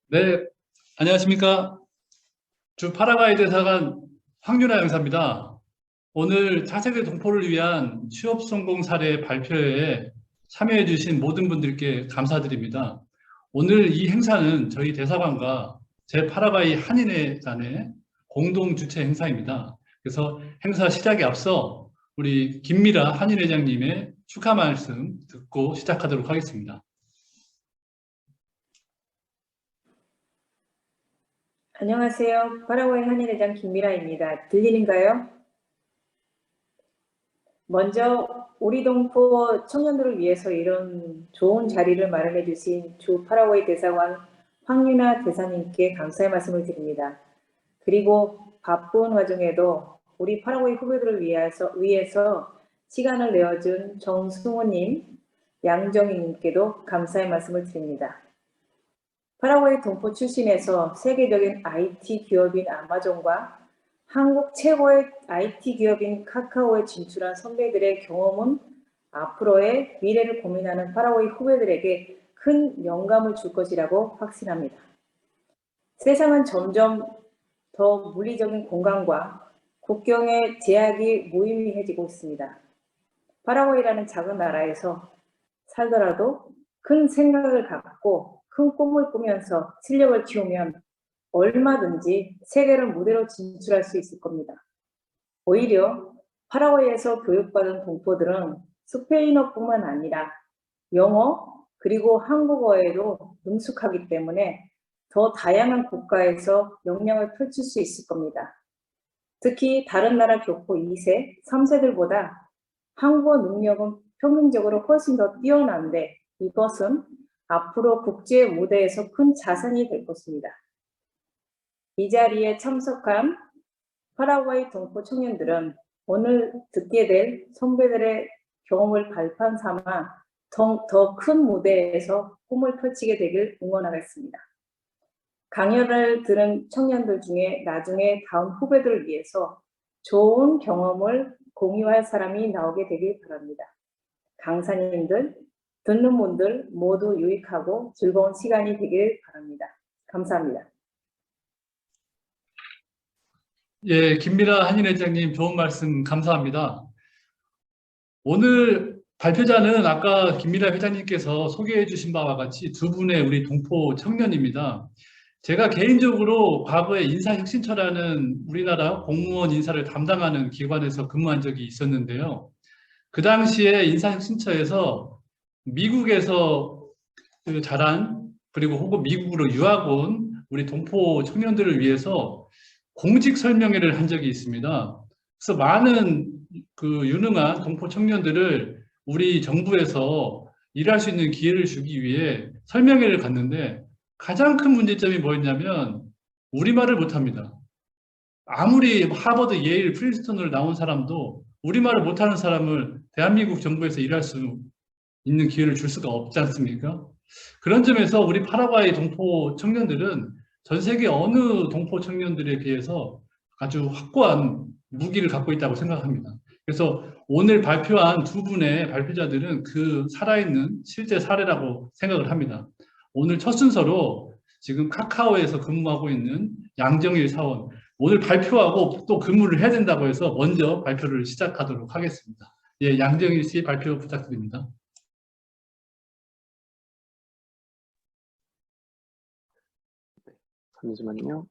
네, 안녕하십니까. 주 파라과이 대사관 황윤아 형사입니다. 오늘 차세대 동포를 위한 취업 성공 사례 발표회에 참여해 주신 모든 분들께 감사드립니다. 오늘 이 행사는 저희 대사관과 제파라과이 한인회관의 공동 주최 행사입니다. 그래서 행사 시작에 앞서 우리 김미라 한인회장님의 축하 말씀 듣고 시작하도록 하겠습니다. 안녕하세요. 파라과이 한인회장 김미라입니다. 들리는가요? 먼저 우리 동포 청년들을 위해서 이런 좋은 자리를 마련해 주신 주 파라과이 대사관 황윤아 대사님께 감사의 말씀을 드립니다. 그리고 바쁜 와중에도 우리 파라과이 후배들을 위해서 시간을 내어준 정승호님, 양정희님께도 감사의 말씀을 드립니다. 파라과이 동포 출신에서 세계적인 IT 기업인 아마존과 한국 최고의 IT 기업인 카카오에 진출한 선배들의 경험은 앞으로의 미래를 고민하는 파라과이 후배들에게 큰 영감을 줄 것이라고 확신합니다. 세상은 점점 더 물리적인 공간과 국경의 제약이 무의미해지고 있습니다. 파라과이라는 작은 나라에서 살더라도 큰 생각을 갖고 큰 꿈을 꾸면서 실력을 키우면 얼마든지 세계를 무대로 진출할 수 있을 겁니다. 오히려 파라과이에서 교육받은 동포들은 스페인어뿐만 아니라 영어 그리고 한국어에도 능숙하기 때문에 더 다양한 국가에서 역량을 펼칠 수 있을 겁니다. 특히 다른 나라 교포 2세, 3세들보다 한국어 능력은 평균적으로 훨씬 더 뛰어난데 이것은 앞으로 국제 무대에서 큰 자산이 될 것입니다. 이 자리에 참석한 파라과이 동포 청년들은 오늘 듣게 될 선배들의 경험을 발판 삼아 더 큰 무대에서 꿈을 펼치게 되길 응원하겠습니다. 강연을 들은 청년들 중에 나중에 다음 후배들을 위해서 좋은 경험을 공유할 사람이 나오게 되길 바랍니다. 강사님들, 듣는 분들 모두 유익하고 즐거운 시간이 되길 바랍니다. 감사합니다. 예, 김미라 한인회장님 좋은 말씀 감사합니다. 오늘 발표자는 아까 김미라 회장님께서 소개해 주신 바와 같이 두 분의 우리 동포 청년입니다. 제가 개인적으로 과거에 인사혁신처라는 우리나라 공무원 인사를 담당하는 기관에서 근무한 적이 있었는데요. 그 당시에 인사혁신처에서 미국에서 자란 그리고 혹은 미국으로 유학 온 우리 동포 청년들을 위해서 공직 설명회를 한 적이 있습니다. 그래서 많은 그 유능한 동포 청년들을 우리 정부에서 일할 수 있는 기회를 주기 위해 설명회를 갔는데 가장 큰 문제점이 뭐였냐면 우리말을 못합니다. 아무리 하버드, 예일, 프린스턴을 나온 사람도 우리말을 못하는 사람을 대한민국 정부에서 일할 수 있는 기회를 줄 수가 없지 않습니까? 그런 점에서 우리 파라과이 동포 청년들은 전 세계 어느 동포 청년들에 비해서 아주 확고한 무기를 갖고 있다고 생각합니다. 그래서 오늘 발표한 두 분의 발표자들은 그 살아있는 실제 사례라고 생각을 합니다. 오늘 첫 순서로 지금 카카오에서 근무하고 있는 양정일 사원, 오늘 발표하고 또 근무를 해야 된다고 해서 먼저 발표를 시작하도록 하겠습니다. 예, 양정일 씨 발표 부탁드립니다. 잠시만요.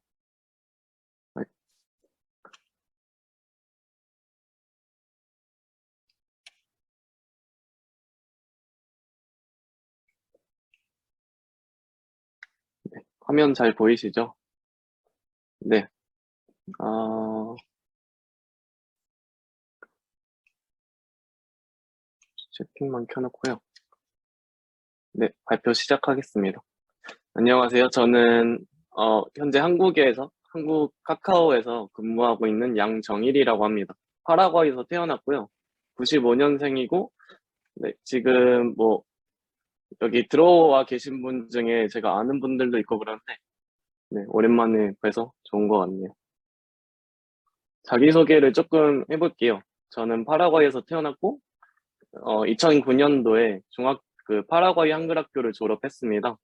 네, 화면 잘 보이시죠? 네. 채팅만 켜놓고요. 네, 발표 시작하겠습니다. 안녕하세요. 저는 현재 한국 카카오에서 근무하고 있는 양정일이라고 합니다. 파라과이에서 태어났고요. 95년생이고, 네, 지금 뭐 여기 들어와 계신 분 중에 제가 아는 분들도 있고 그런데, 네, 오랜만에 뵈서 좋은 것 같네요. 자기소개를 조금 해볼게요. 저는 파라과이에서 태어났고, 2009년도에 파라과이 한글학교를 졸업했습니다.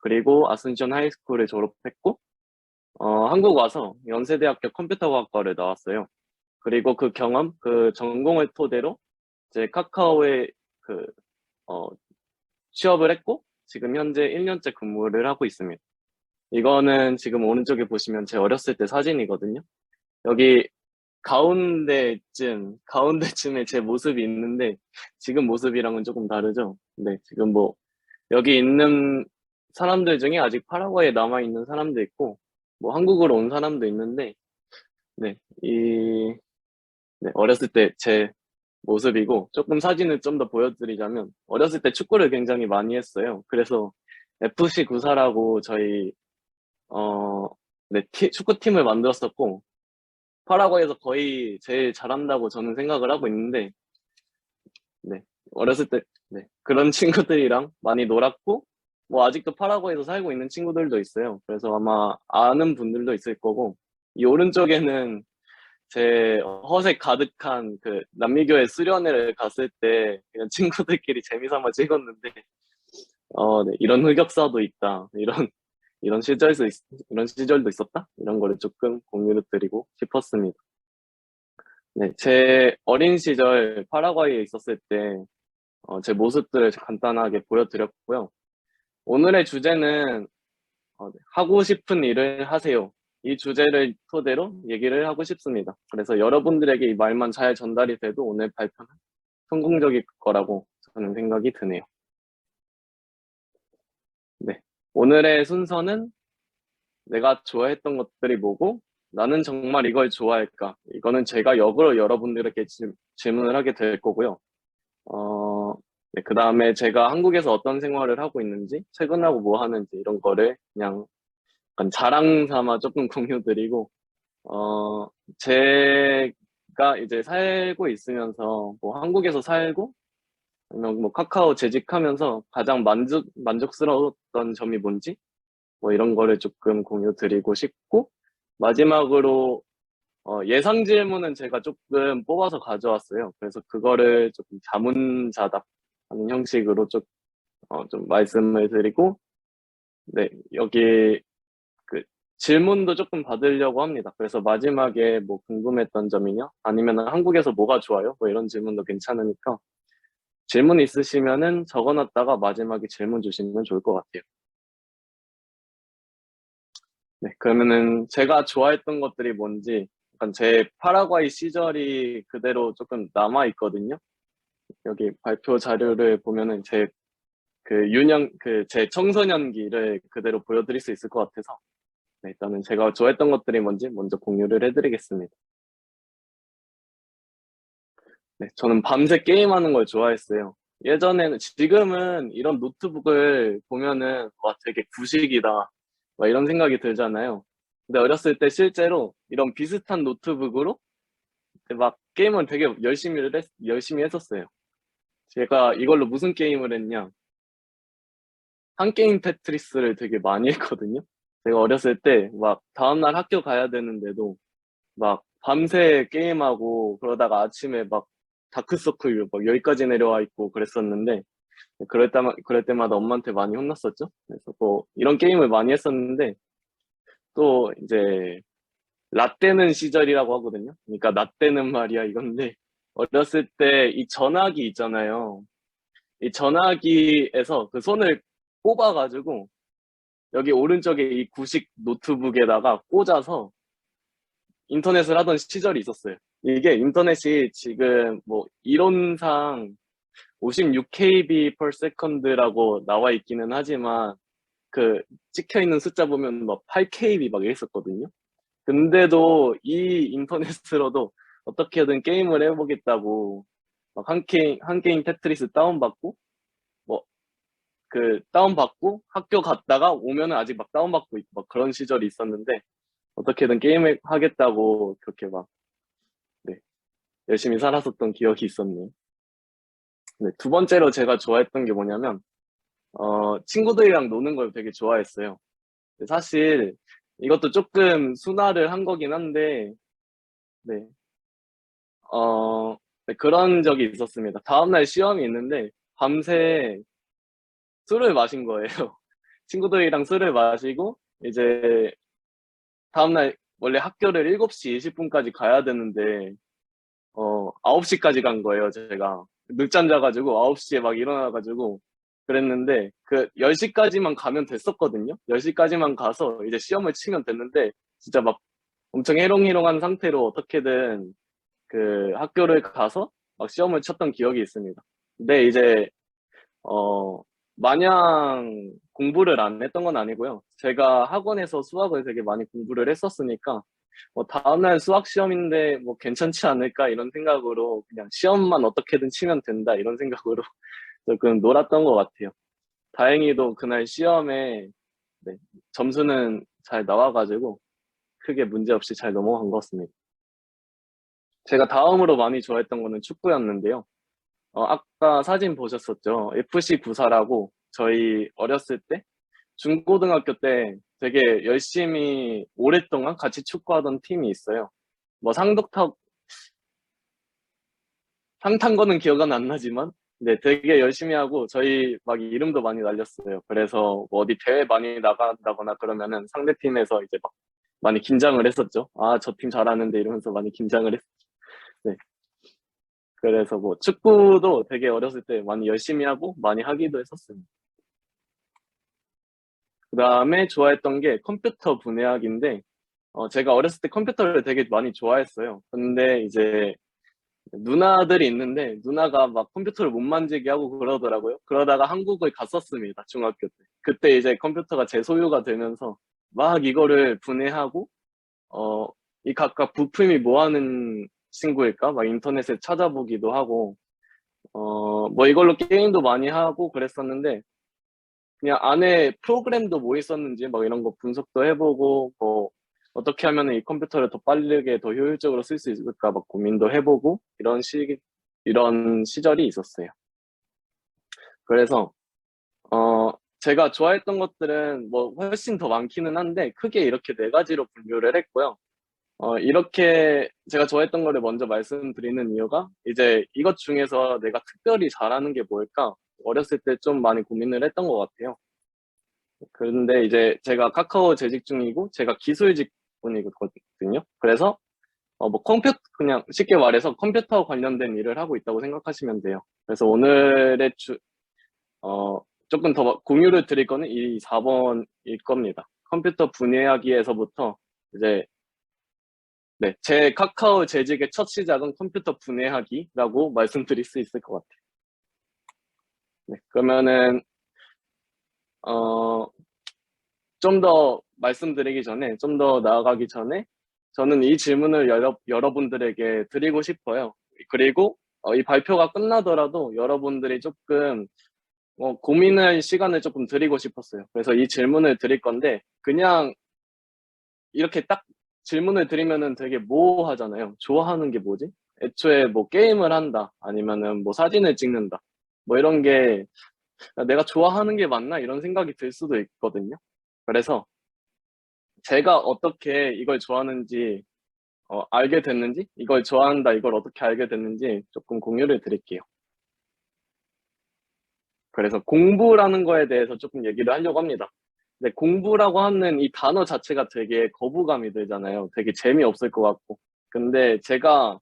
그리고 아순션 하이스쿨을 졸업했고, 한국 와서 연세대학교 컴퓨터과학과를 나왔어요. 그리고 그 경험, 그 전공을 토대로 이제 카카오에 그, 어, 취업을 했고, 지금 현재 1년째 근무를 하고 있습니다. 이거는 지금 오른쪽에 보시면 제 어렸을 때 사진이거든요. 여기 가운데쯤에 제 모습이 있는데, 지금 모습이랑은 조금 다르죠? 네, 지금 뭐, 여기 있는 사람들 중에 아직 파라과이에 남아있는 사람도 있고, 뭐, 한국으로 온 사람도 있는데, 네, 네, 어렸을 때 제 모습이고, 조금 사진을 좀 더 보여드리자면, 어렸을 때 축구를 굉장히 많이 했어요. 그래서 FC 구사라고 저희, 어, 네, 축구팀을 만들었었고, 파라과이에서 거의 제일 잘한다고 저는 생각을 하고 있는데, 네, 어렸을 때, 네, 그런 친구들이랑 많이 놀았고, 뭐, 아직도 파라과이에서 살고 있는 친구들도 있어요. 그래서 아마 아는 분들도 있을 거고, 이 오른쪽에는 제 허세 가득한 그 남미교회 수련회를 갔을 때 그냥 친구들끼리 재미삼아 찍었는데, 네, 이런 흑역사도 있다. 이런 시절도 있었다. 이런 거를 조금 공유를 드리고 싶었습니다. 네, 제 어린 시절 파라과이에 있었을 때, 제 모습들을 간단하게 보여드렸고요. 오늘의 주제는, 네, 하고 싶은 일을 하세요. 이 주제를 토대로 얘기를 하고 싶습니다. 그래서 여러분들에게 이 말만 잘 전달이 돼도 오늘 발표는 성공적일 거라고 저는 생각이 드네요. 네. 오늘의 순서는 내가 좋아했던 것들이 뭐고, 나는 정말 이걸 좋아할까? 이거는 제가 역으로 여러분들에게 질문을 하게 될 거고요. 네, 그 다음에 제가 한국에서 어떤 생활을 하고 있는지, 퇴근하고 뭐 하는지 이런 거를 그냥 약간 자랑 삼아 조금 공유드리고, 제가 이제 살고 있으면서 뭐 한국에서 살고, 아니면 뭐 카카오 재직하면서 가장 만족스러웠던 점이 뭔지, 뭐 이런 거를 조금 공유드리고 싶고, 마지막으로 예상 질문은 제가 조금 뽑아서 가져왔어요. 그래서 그거를 조금 자문자답 하는 형식으로 좀 말씀을 드리고, 네, 여기 그 질문도 조금 받으려고 합니다. 그래서 마지막에 뭐 궁금했던 점이냐? 아니면 한국에서 뭐가 좋아요? 뭐 이런 질문도 괜찮으니까 질문 있으시면은 적어놨다가 마지막에 질문 주시면 좋을 것 같아요. 네, 그러면은 제가 좋아했던 것들이 뭔지, 약간 제 파라과이 시절이 그대로 조금 남아있거든요. 여기 발표 자료를 보면은 제 청소년기를 그대로 보여드릴 수 있을 것 같아서, 네, 일단은 제가 좋아했던 것들이 뭔지 먼저 공유를 해드리겠습니다. 네, 저는 밤새 게임하는 걸 좋아했어요. 지금은 이런 노트북을 보면은, 와, 되게 구식이다. 막 이런 생각이 들잖아요. 근데 어렸을 때 실제로 이런 비슷한 노트북으로 막 게임을 되게 열심히 했었어요. 제가 이걸로 무슨 게임을 했냐? 한 게임 테트리스를 되게 많이 했거든요. 제가 어렸을 때 막 다음날 학교 가야 되는데도 막 밤새 게임하고 그러다가 아침에 막 다크서클 막 여기까지 내려와 있고 그랬었는데, 그럴 때마다 엄마한테 많이 혼났었죠. 그래서 뭐 이런 게임을 많이 했었는데, 또 이제 라떼는 시절이라고 하거든요. 그러니까 라떼는 말이야 이건데, 어렸을 때 이 전화기 있잖아요. 이 전화기에서 그 손을 꼽아가지고 여기 오른쪽에 이 구식 노트북에다가 꽂아서 인터넷을 하던 시절이 있었어요. 이게 인터넷이 지금 뭐 이론상 56KB per second라고 나와 있기는 하지만, 그 찍혀 있는 숫자 보면 막 8KB 막 이랬었거든요. 근데도 이 인터넷으로도 어떻게든 게임을 해보겠다고 막 한 게임 테트리스 다운받고, 뭐 다운받고 학교 갔다가 오면은 아직 막 다운받고 있고 막 그런 시절이 있었는데, 어떻게든 게임을 하겠다고 그렇게 막, 네, 열심히 살았었던 기억이 있었네요. 네, 두 번째로 제가 좋아했던 게 뭐냐면, 친구들이랑 노는 걸 되게 좋아했어요. 사실 이것도 조금 순화를 한 거긴 한데, 네, 네, 그런 적이 있었습니다. 다음날 시험이 있는데 밤새 술을 마신 거예요. 친구들이랑 술을 마시고 이제 다음날 원래 학교를 7시 20분까지 가야 되는데 9시까지 간 거예요, 제가. 늦잠 자가지고 9시에 막 일어나가지고 그랬는데 그 10시까지만 가면 됐었거든요. 10시까지만 가서 이제 시험을 치면 됐는데 진짜 막 엄청 해롱해롱한 상태로 어떻게든 그 학교를 가서 막 시험을 쳤던 기억이 있습니다. 근데 이제 마냥 공부를 안 했던 건 아니고요. 제가 학원에서 수학을 되게 많이 공부를 했었으니까 뭐 다음날 수학 시험인데 뭐 괜찮지 않을까 이런 생각으로 그냥 시험만 어떻게든 치면 된다 이런 생각으로 조금 놀았던 것 같아요. 다행히도 그날 시험에 네, 점수는 잘 나와가지고 크게 문제 없이 잘 넘어간 것 같습니다. 제가 다음으로 많이 좋아했던 거는 축구였는데요. 아까 사진 보셨었죠? FC 구사라고 저희 어렸을 때 중고등학교 때 되게 열심히 오랫동안 같이 축구하던 팀이 있어요. 뭐 상 탄 거는 기억은 안 나지만 네, 되게 열심히 하고 저희 막 이름도 많이 날렸어요. 그래서 뭐 어디 대회 많이 나간다거나 그러면은 상대팀에서 이제 막 많이 긴장을 했었죠. 아, 저 팀 잘하는데 이러면서 많이 긴장을 했. 네. 그래서 뭐 축구도 되게 어렸을 때 많이 열심히 하고 많이 하기도 했었습니다. 그 다음에 좋아했던 게 컴퓨터 분해학인데, 제가 어렸을 때 컴퓨터를 되게 많이 좋아했어요. 근데 이제 누나들이 있는데 누나가 막 컴퓨터를 못 만지게 하고 그러더라고요. 그러다가 한국을 갔었습니다. 중학교 때. 그때 이제 컴퓨터가 제 소유가 되면서 막 이거를 분해하고 이 각각 부품이 뭐 하는 친구일까? 막 인터넷에 찾아보기도 하고 뭐 이걸로 게임도 많이 하고 그랬었는데 그냥 안에 프로그램도 뭐 있었는지 막 이런 거 분석도 해보고 뭐 어떻게 하면 이 컴퓨터를 더 빠르게 더 효율적으로 쓸 수 있을까 막 고민도 해보고 이런 시절이 있었어요. 그래서 제가 좋아했던 것들은 뭐 훨씬 더 많기는 한데 크게 이렇게 네 가지로 분류를 했고요. 이렇게 제가 좋아했던 거를 먼저 말씀드리는 이유가 이제 이것 중에서 내가 특별히 잘하는 게 뭘까? 어렸을 때 좀 많이 고민을 했던 것 같아요. 그런데 이제 제가 카카오 재직 중이고 제가 기술직군이거든요. 그래서 뭐 그냥 쉽게 말해서 컴퓨터 관련된 일을 하고 있다고 생각하시면 돼요. 그래서 오늘의 조금 더 공유를 드릴 거는 이 4번일 겁니다. 컴퓨터 분해하기에서부터 이제 네, 제 카카오 재직의 첫 시작은 컴퓨터 분해하기라고 말씀드릴 수 있을 것 같아요. 네, 그러면은 좀 더 말씀드리기 전에, 좀 더 나아가기 전에 저는 이 질문을 여러분들에게 드리고 싶어요. 그리고 이 발표가 끝나더라도 여러분들이 조금 고민할 시간을 조금 드리고 싶었어요. 그래서 이 질문을 드릴 건데 그냥 이렇게 딱 질문을 드리면은 되게 모호하잖아요. 좋아하는 게 뭐지? 애초에 뭐 게임을 한다, 아니면은 뭐 사진을 찍는다, 뭐 이런 게 내가 좋아하는 게 맞나 이런 생각이 들 수도 있거든요. 그래서 제가 어떻게 이걸 좋아하는지 알게 됐는지, 이걸 좋아한다, 이걸 어떻게 알게 됐는지 조금 공유를 드릴게요. 그래서 공부라는 거에 대해서 조금 얘기를 하려고 합니다. 근데 공부라고 하는 이 단어 자체가 되게 거부감이 들잖아요. 되게 재미없을 것 같고. 근데 제가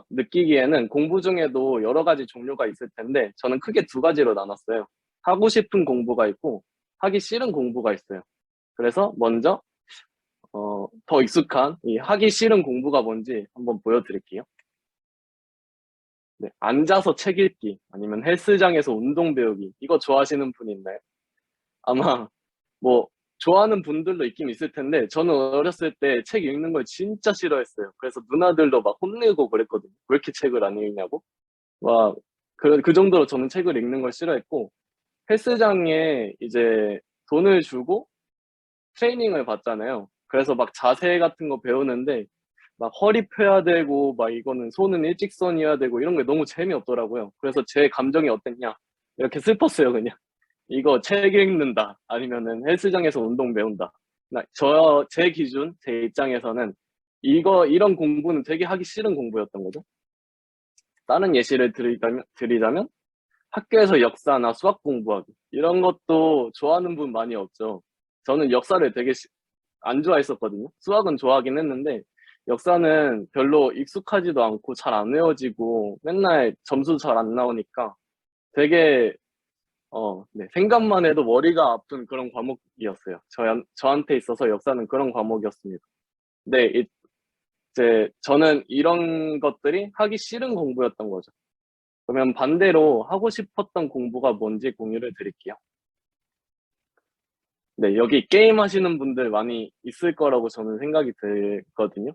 느끼기에는 공부 중에도 여러 가지 종류가 있을 텐데 저는 크게 두 가지로 나눴어요. 하고 싶은 공부가 있고 하기 싫은 공부가 있어요. 그래서 먼저 더 익숙한 이 하기 싫은 공부가 뭔지 한번 보여드릴게요. 네, 앉아서 책 읽기 아니면 헬스장에서 운동 배우기 이거 좋아하시는 분 있나요? 아마 뭐 좋아하는 분들도 있긴 있을 텐데 저는 어렸을 때 책 읽는 걸 진짜 싫어했어요. 그래서 누나들도 막 혼내고 그랬거든요. 왜 이렇게 책을 안 읽냐고. 막 그 정도로 저는 책을 읽는 걸 싫어했고 헬스장에 이제 돈을 주고 트레이닝을 받잖아요. 그래서 막 자세 같은 거 배우는데 막 허리 펴야 되고 막 이거는 손은 일직선이어야 되고 이런 게 너무 재미없더라고요. 그래서 제 감정이 어땠냐 이렇게 슬펐어요 그냥. 이거 책 읽는다 아니면은 헬스장에서 운동 배운다. 제 기준 제 입장에서는 이런 공부는 되게 하기 싫은 공부였던 거죠. 다른 예시를 드리자면 학교에서 역사나 수학 공부하기 이런 것도 좋아하는 분 많이 없죠. 저는 역사를 되게 안 좋아했었거든요. 수학은 좋아하긴 했는데 역사는 별로 익숙하지도 않고 잘 안 외워지고 맨날 점수 잘 안 나오니까 되게 네, 생각만 해도 머리가 아픈 그런 과목이었어요. 저한테 있어서 역사는 그런 과목이었습니다. 근데 이제 저는 이런 것들이 하기 싫은 공부였던 거죠. 그러면 반대로 하고 싶었던 공부가 뭔지 공유를 드릴게요. 네, 여기 게임 하시는 분들 많이 있을 거라고 저는 생각이 들거든요.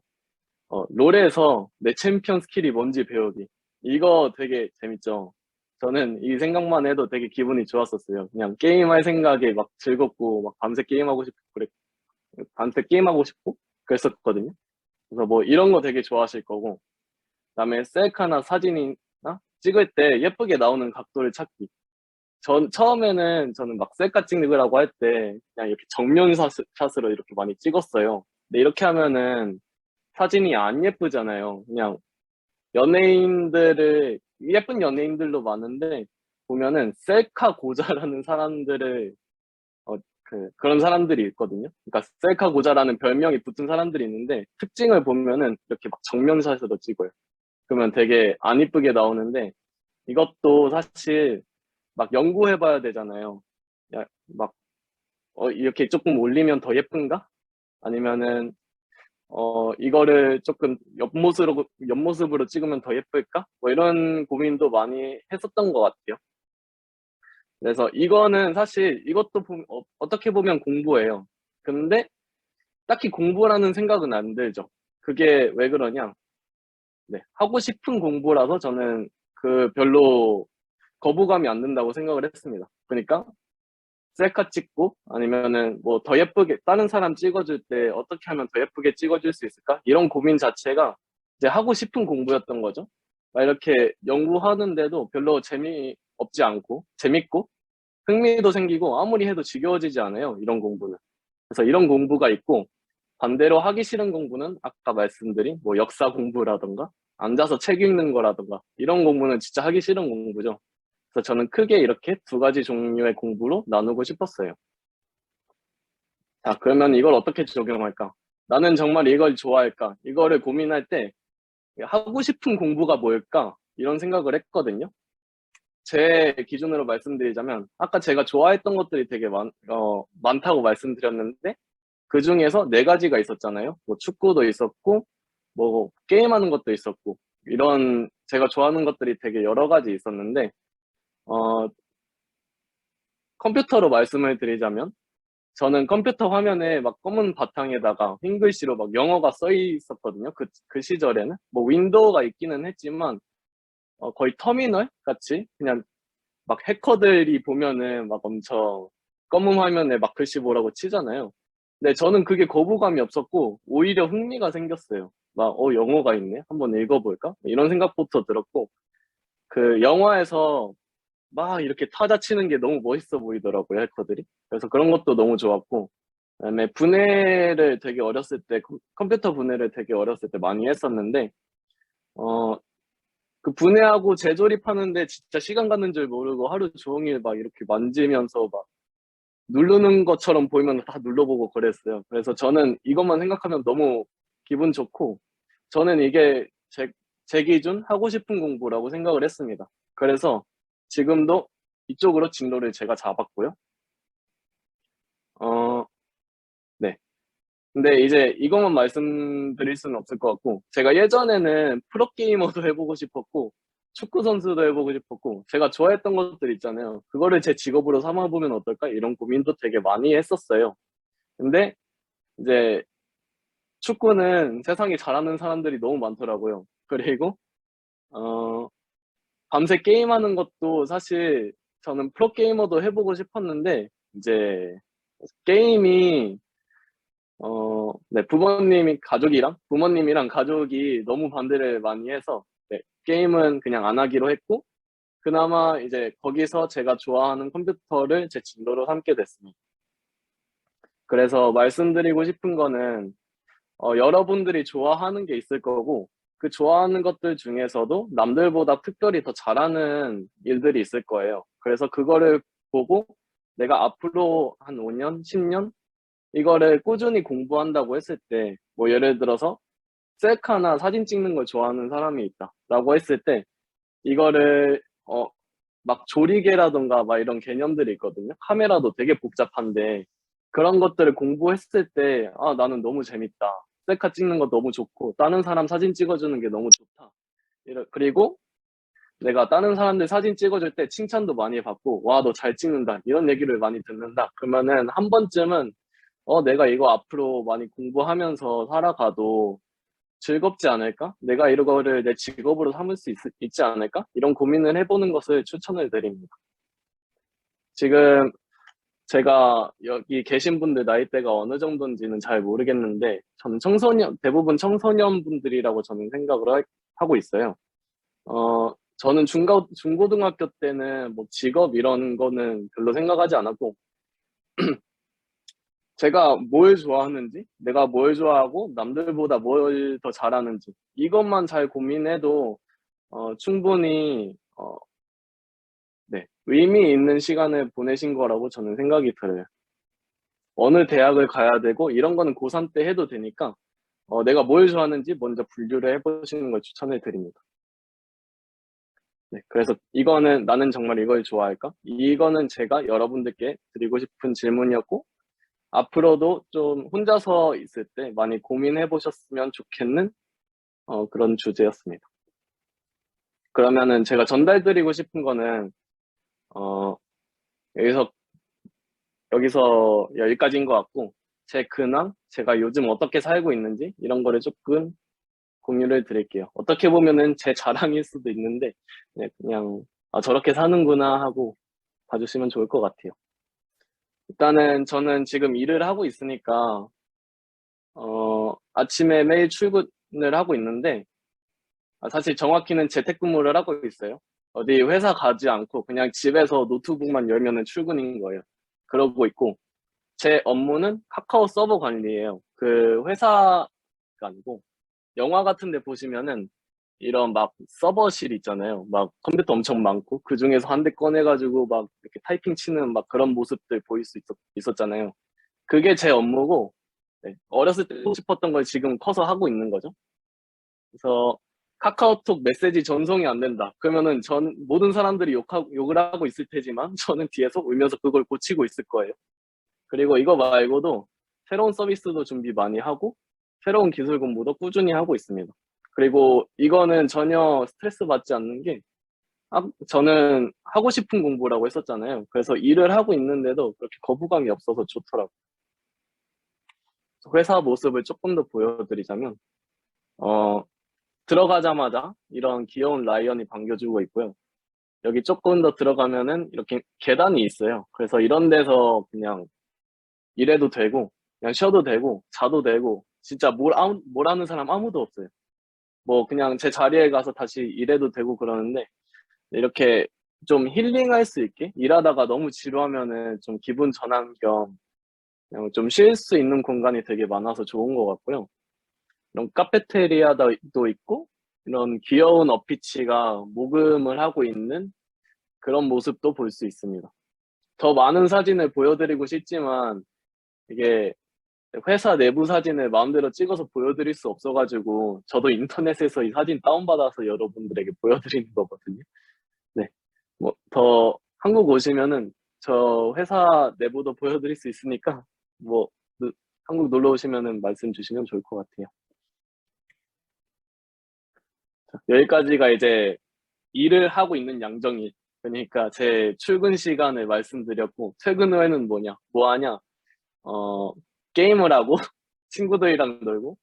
롤에서 내 챔피언 스킬이 뭔지 배우기. 이거 되게 재밌죠. 저는 이 생각만 해도 되게 기분이 좋았었어요. 그냥 게임할 생각에 막 즐겁고, 막 밤새 게임하고 싶고, 밤새 게임하고 싶고, 그랬었거든요. 그래서 뭐 이런 거 되게 좋아하실 거고, 그다음에 셀카나 사진이나 찍을 때 예쁘게 나오는 각도를 찾기. 처음에는 막 셀카 찍으라고 할 때 그냥 이렇게 정면 샷으로 이렇게 많이 찍었어요. 근데 이렇게 하면은 사진이 안 예쁘잖아요. 그냥 예쁜 연예인들도 많은데 보면은 셀카 고자라는 사람들을 그런 사람들이 있거든요. 그러니까 셀카 고자라는 별명이 붙은 사람들이 있는데 특징을 보면은 이렇게 막 정면샷으로 찍어요. 그러면 되게 안 이쁘게 나오는데 이것도 사실 막 연구해봐야 되잖아요. 막 이렇게 조금 올리면 더 예쁜가? 아니면은 이거를 조금 옆모습으로 찍으면 더 예쁠까? 뭐 이런 고민도 많이 했었던 것 같아요. 그래서 이거는 사실 이것도 어떻게 보면 공부예요. 근데 딱히 공부라는 생각은 안 들죠. 그게 왜 그러냐? 네, 하고 싶은 공부라서 저는 별로 거부감이 안 든다고 생각을 했습니다. 그러니까 셀카 찍고 아니면은 뭐 더 예쁘게 다른 사람 찍어줄 때 어떻게 하면 더 예쁘게 찍어줄 수 있을까? 이런 고민 자체가 이제 하고 싶은 공부였던 거죠. 막 이렇게 연구하는데도 별로 재미없지 않고 재밌고 흥미도 생기고 아무리 해도 지겨워지지 않아요. 이런 공부는. 그래서 이런 공부가 있고 반대로 하기 싫은 공부는 아까 말씀드린 뭐 역사 공부라던가 앉아서 책 읽는 거라던가 이런 공부는 진짜 하기 싫은 공부죠. 그래서 저는 크게 이렇게 두 가지 종류의 공부로 나누고 싶었어요. 자, 그러면 이걸 어떻게 적용할까? 나는 정말 이걸 좋아할까? 이거를 고민할 때 하고 싶은 공부가 뭘까? 이런 생각을 했거든요. 제 기준으로 말씀드리자면 아까 제가 좋아했던 것들이 되게 많다고 말씀드렸는데 그 중에서 네 가지가 있었잖아요. 뭐 축구도 있었고 뭐 게임하는 것도 있었고 이런 제가 좋아하는 것들이 되게 여러 가지 있었는데 어, 컴퓨터로 말씀을 드리자면 저는 컴퓨터 화면에 막 검은 바탕에다가 흰 글씨로 막 영어가 써 있었거든요. 그 시절에는 뭐 윈도우가 있기는 했지만 거의 터미널 같이 그냥 막 해커들이 보면은 막 엄청 검은 화면에 막 글씨 뭐라고 치잖아요. 근데 저는 그게 거부감이 없었고 오히려 흥미가 생겼어요. 막 영어가 있네. 한번 읽어볼까? 이런 생각부터 들었고 그 영화에서 막 이렇게 타자 치는 게 너무 멋있어 보이더라고요, 해커들이. 그래서 그런 것도 너무 좋았고, 그다음에 분해를 되게 어렸을 때, 컴퓨터 분해를 되게 어렸을 때 많이 했었는데, 어, 그 분해하고 재조립하는데 진짜 시간 가는 줄 모르고 하루 종일 막 이렇게 만지면서 막 누르는 것처럼 보이면 다 눌러보고 그랬어요. 그래서 저는 이것만 생각하면 너무 기분 좋고, 저는 이게 제 기준 하고 싶은 공부라고 생각을 했습니다. 그래서 지금도 이쪽으로 진로를 제가 잡았고요. 네. 근데 이제 이것만 말씀드릴 수는 없을 것 같고, 제가 예전에는 프로게이머도 해보고 싶었고, 축구 선수도 해보고 싶었고, 제가 좋아했던 것들 있잖아요. 그거를 제 직업으로 삼아보면 어떨까? 이런 고민도 되게 많이 했었어요. 근데 이제 축구는 세상에 잘하는 사람들이 너무 많더라고요. 그리고, 어, 밤새 게임하는 것도 사실 저는 프로게이머도 해보고 싶었는데, 이제 게임이 네, 부모님이랑 가족이 너무 반대를 많이 해서, 네, 게임은 그냥 안 하기로 했고, 그나마 이제 거기서 제가 좋아하는 컴퓨터를 제 진로로 삼게 됐습니다. 그래서 말씀드리고 싶은 거는, 여러분들이 좋아하는 게 있을 거고, 그 좋아하는 것들 중에서도 남들보다 특별히 더 잘하는 일들이 있을 거예요. 그래서 그거를 보고 내가 앞으로 한 5년, 10년 이거를 꾸준히 공부한다고 했을 때, 뭐 예를 들어서 셀카나 사진 찍는 걸 좋아하는 사람이 있다라고 했을 때 이거를 막 조리개라던가 막 이런 개념들이 있거든요. 카메라도 되게 복잡한데 그런 것들을 공부했을 때 아, 나는 너무 재밌다. 셀카 찍는 거 너무 좋고 다른 사람 사진 찍어주는 게 너무 좋다. 그리고 내가 다른 사람들 사진 찍어줄 때 칭찬도 많이 받고 와, 너 잘 찍는다. 이런 얘기를 많이 듣는다. 그러면은 한 번쯤은 내가 이거 앞으로 많이 공부하면서 살아가도 즐겁지 않을까? 내가 이거를 내 직업으로 삼을 수 있지 않을까? 이런 고민을 해보는 것을 추천을 드립니다. 지금 제가 여기 계신 분들 나이대가 어느 정도인지는 잘 모르겠는데 저는 대부분 청소년 분들이라고 저는 생각을 하고 있어요. 저는 중고등학교 때는 뭐 직업 이런 거는 별로 생각하지 않았고 제가 뭘 좋아하는지, 내가 뭘 좋아하고 남들보다 뭘 더 잘하는지 이것만 잘 고민해도 충분히 네, 의미 있는 시간을 보내신 거라고 저는 생각이 들어요. 어느 대학을 가야 되고 이런 거는 고3 때 해도 되니까 내가 뭘 좋아하는지 먼저 분류를 해보시는 걸 추천을 드립니다. 네, 그래서 이거는 나는 정말 이걸 좋아할까? 이거는 제가 여러분들께 드리고 싶은 질문이었고 앞으로도 좀 혼자서 있을 때 많이 고민해 보셨으면 좋겠는 그런 주제였습니다. 그러면은 제가 전달드리고 싶은 거는 여기서 여기까지인 것 같고 제 근황, 제가 요즘 어떻게 살고 있는지 이런 거를 조금 공유를 드릴게요. 어떻게 보면은 제 자랑일 수도 있는데 네, 그냥 저렇게 사는구나 하고 봐주시면 좋을 것 같아요. 일단은 저는 지금 일을 하고 있으니까 아침에 매일 출근을 하고 있는데 사실 정확히는 재택근무를 하고 있어요. 어디 회사 가지 않고 그냥 집에서 노트북만 열면은 출근인 거예요. 그러고 있고 제 업무는 카카오 서버 관리예요. 그 회사가 아니고 영화 같은 데 보시면은 이런 막 서버실 있잖아요. 막 컴퓨터 엄청 많고 그 중에서 한 대 꺼내가지고 막 이렇게 타이핑 치는 막 그런 모습들 보일 수 있었잖아요. 그게 제 업무고 네, 어렸을 때 하고 싶었던 걸 지금 커서 하고 있는 거죠. 그래서 카카오톡 메시지 전송이 안 된다. 그러면은 모든 사람들이 욕을 하고 있을 테지만 저는 뒤에서 울면서 그걸 고치고 있을 거예요. 그리고 이거 말고도 새로운 서비스도 준비 많이 하고 새로운 기술 공부도 꾸준히 하고 있습니다. 그리고 이거는 전혀 스트레스 받지 않는 게 저는 하고 싶은 공부라고 했었잖아요. 그래서 일을 하고 있는데도 그렇게 거부감이 없어서 좋더라고요. 회사 모습을 조금 더 보여드리자면 들어가자마자 이런 귀여운 라이언이 반겨주고 있고요. 여기 조금 더 들어가면은 이렇게 계단이 있어요. 그래서 이런 데서 그냥 일해도 되고 그냥 쉬어도 되고 자도 되고 진짜 뭘 하는 사람 아무도 없어요. 뭐 그냥 제 자리에 가서 다시 일해도 되고 그러는데 이렇게 좀 힐링할 수 있게 일하다가 너무 지루하면은 좀 기분 전환 겸 그냥 좀 쉴 수 있는 공간이 되게 많아서 좋은 것 같고요. 이런 카페테리아도 있고 이런 귀여운 어피치가 모금을 하고 있는 그런 모습도 볼 수 있습니다. 더 많은 사진을 보여드리고 싶지만 이게 회사 내부 사진을 마음대로 찍어서 보여드릴 수 없어가지고 저도 인터넷에서 이 사진 다운받아서 여러분들에게 보여드리는 거거든요. 네, 뭐 더 한국 오시면은 저 회사 내부도 보여드릴 수 있으니까 뭐 한국 놀러 오시면은 말씀 주시면 좋을 것 같아요. 자, 여기까지가 이제 일을 하고 있는 양정이 그러니까 제 출근 시간을 말씀드렸고 퇴근 후에는 뭐 하냐 게임을 하고 친구들이랑 놀고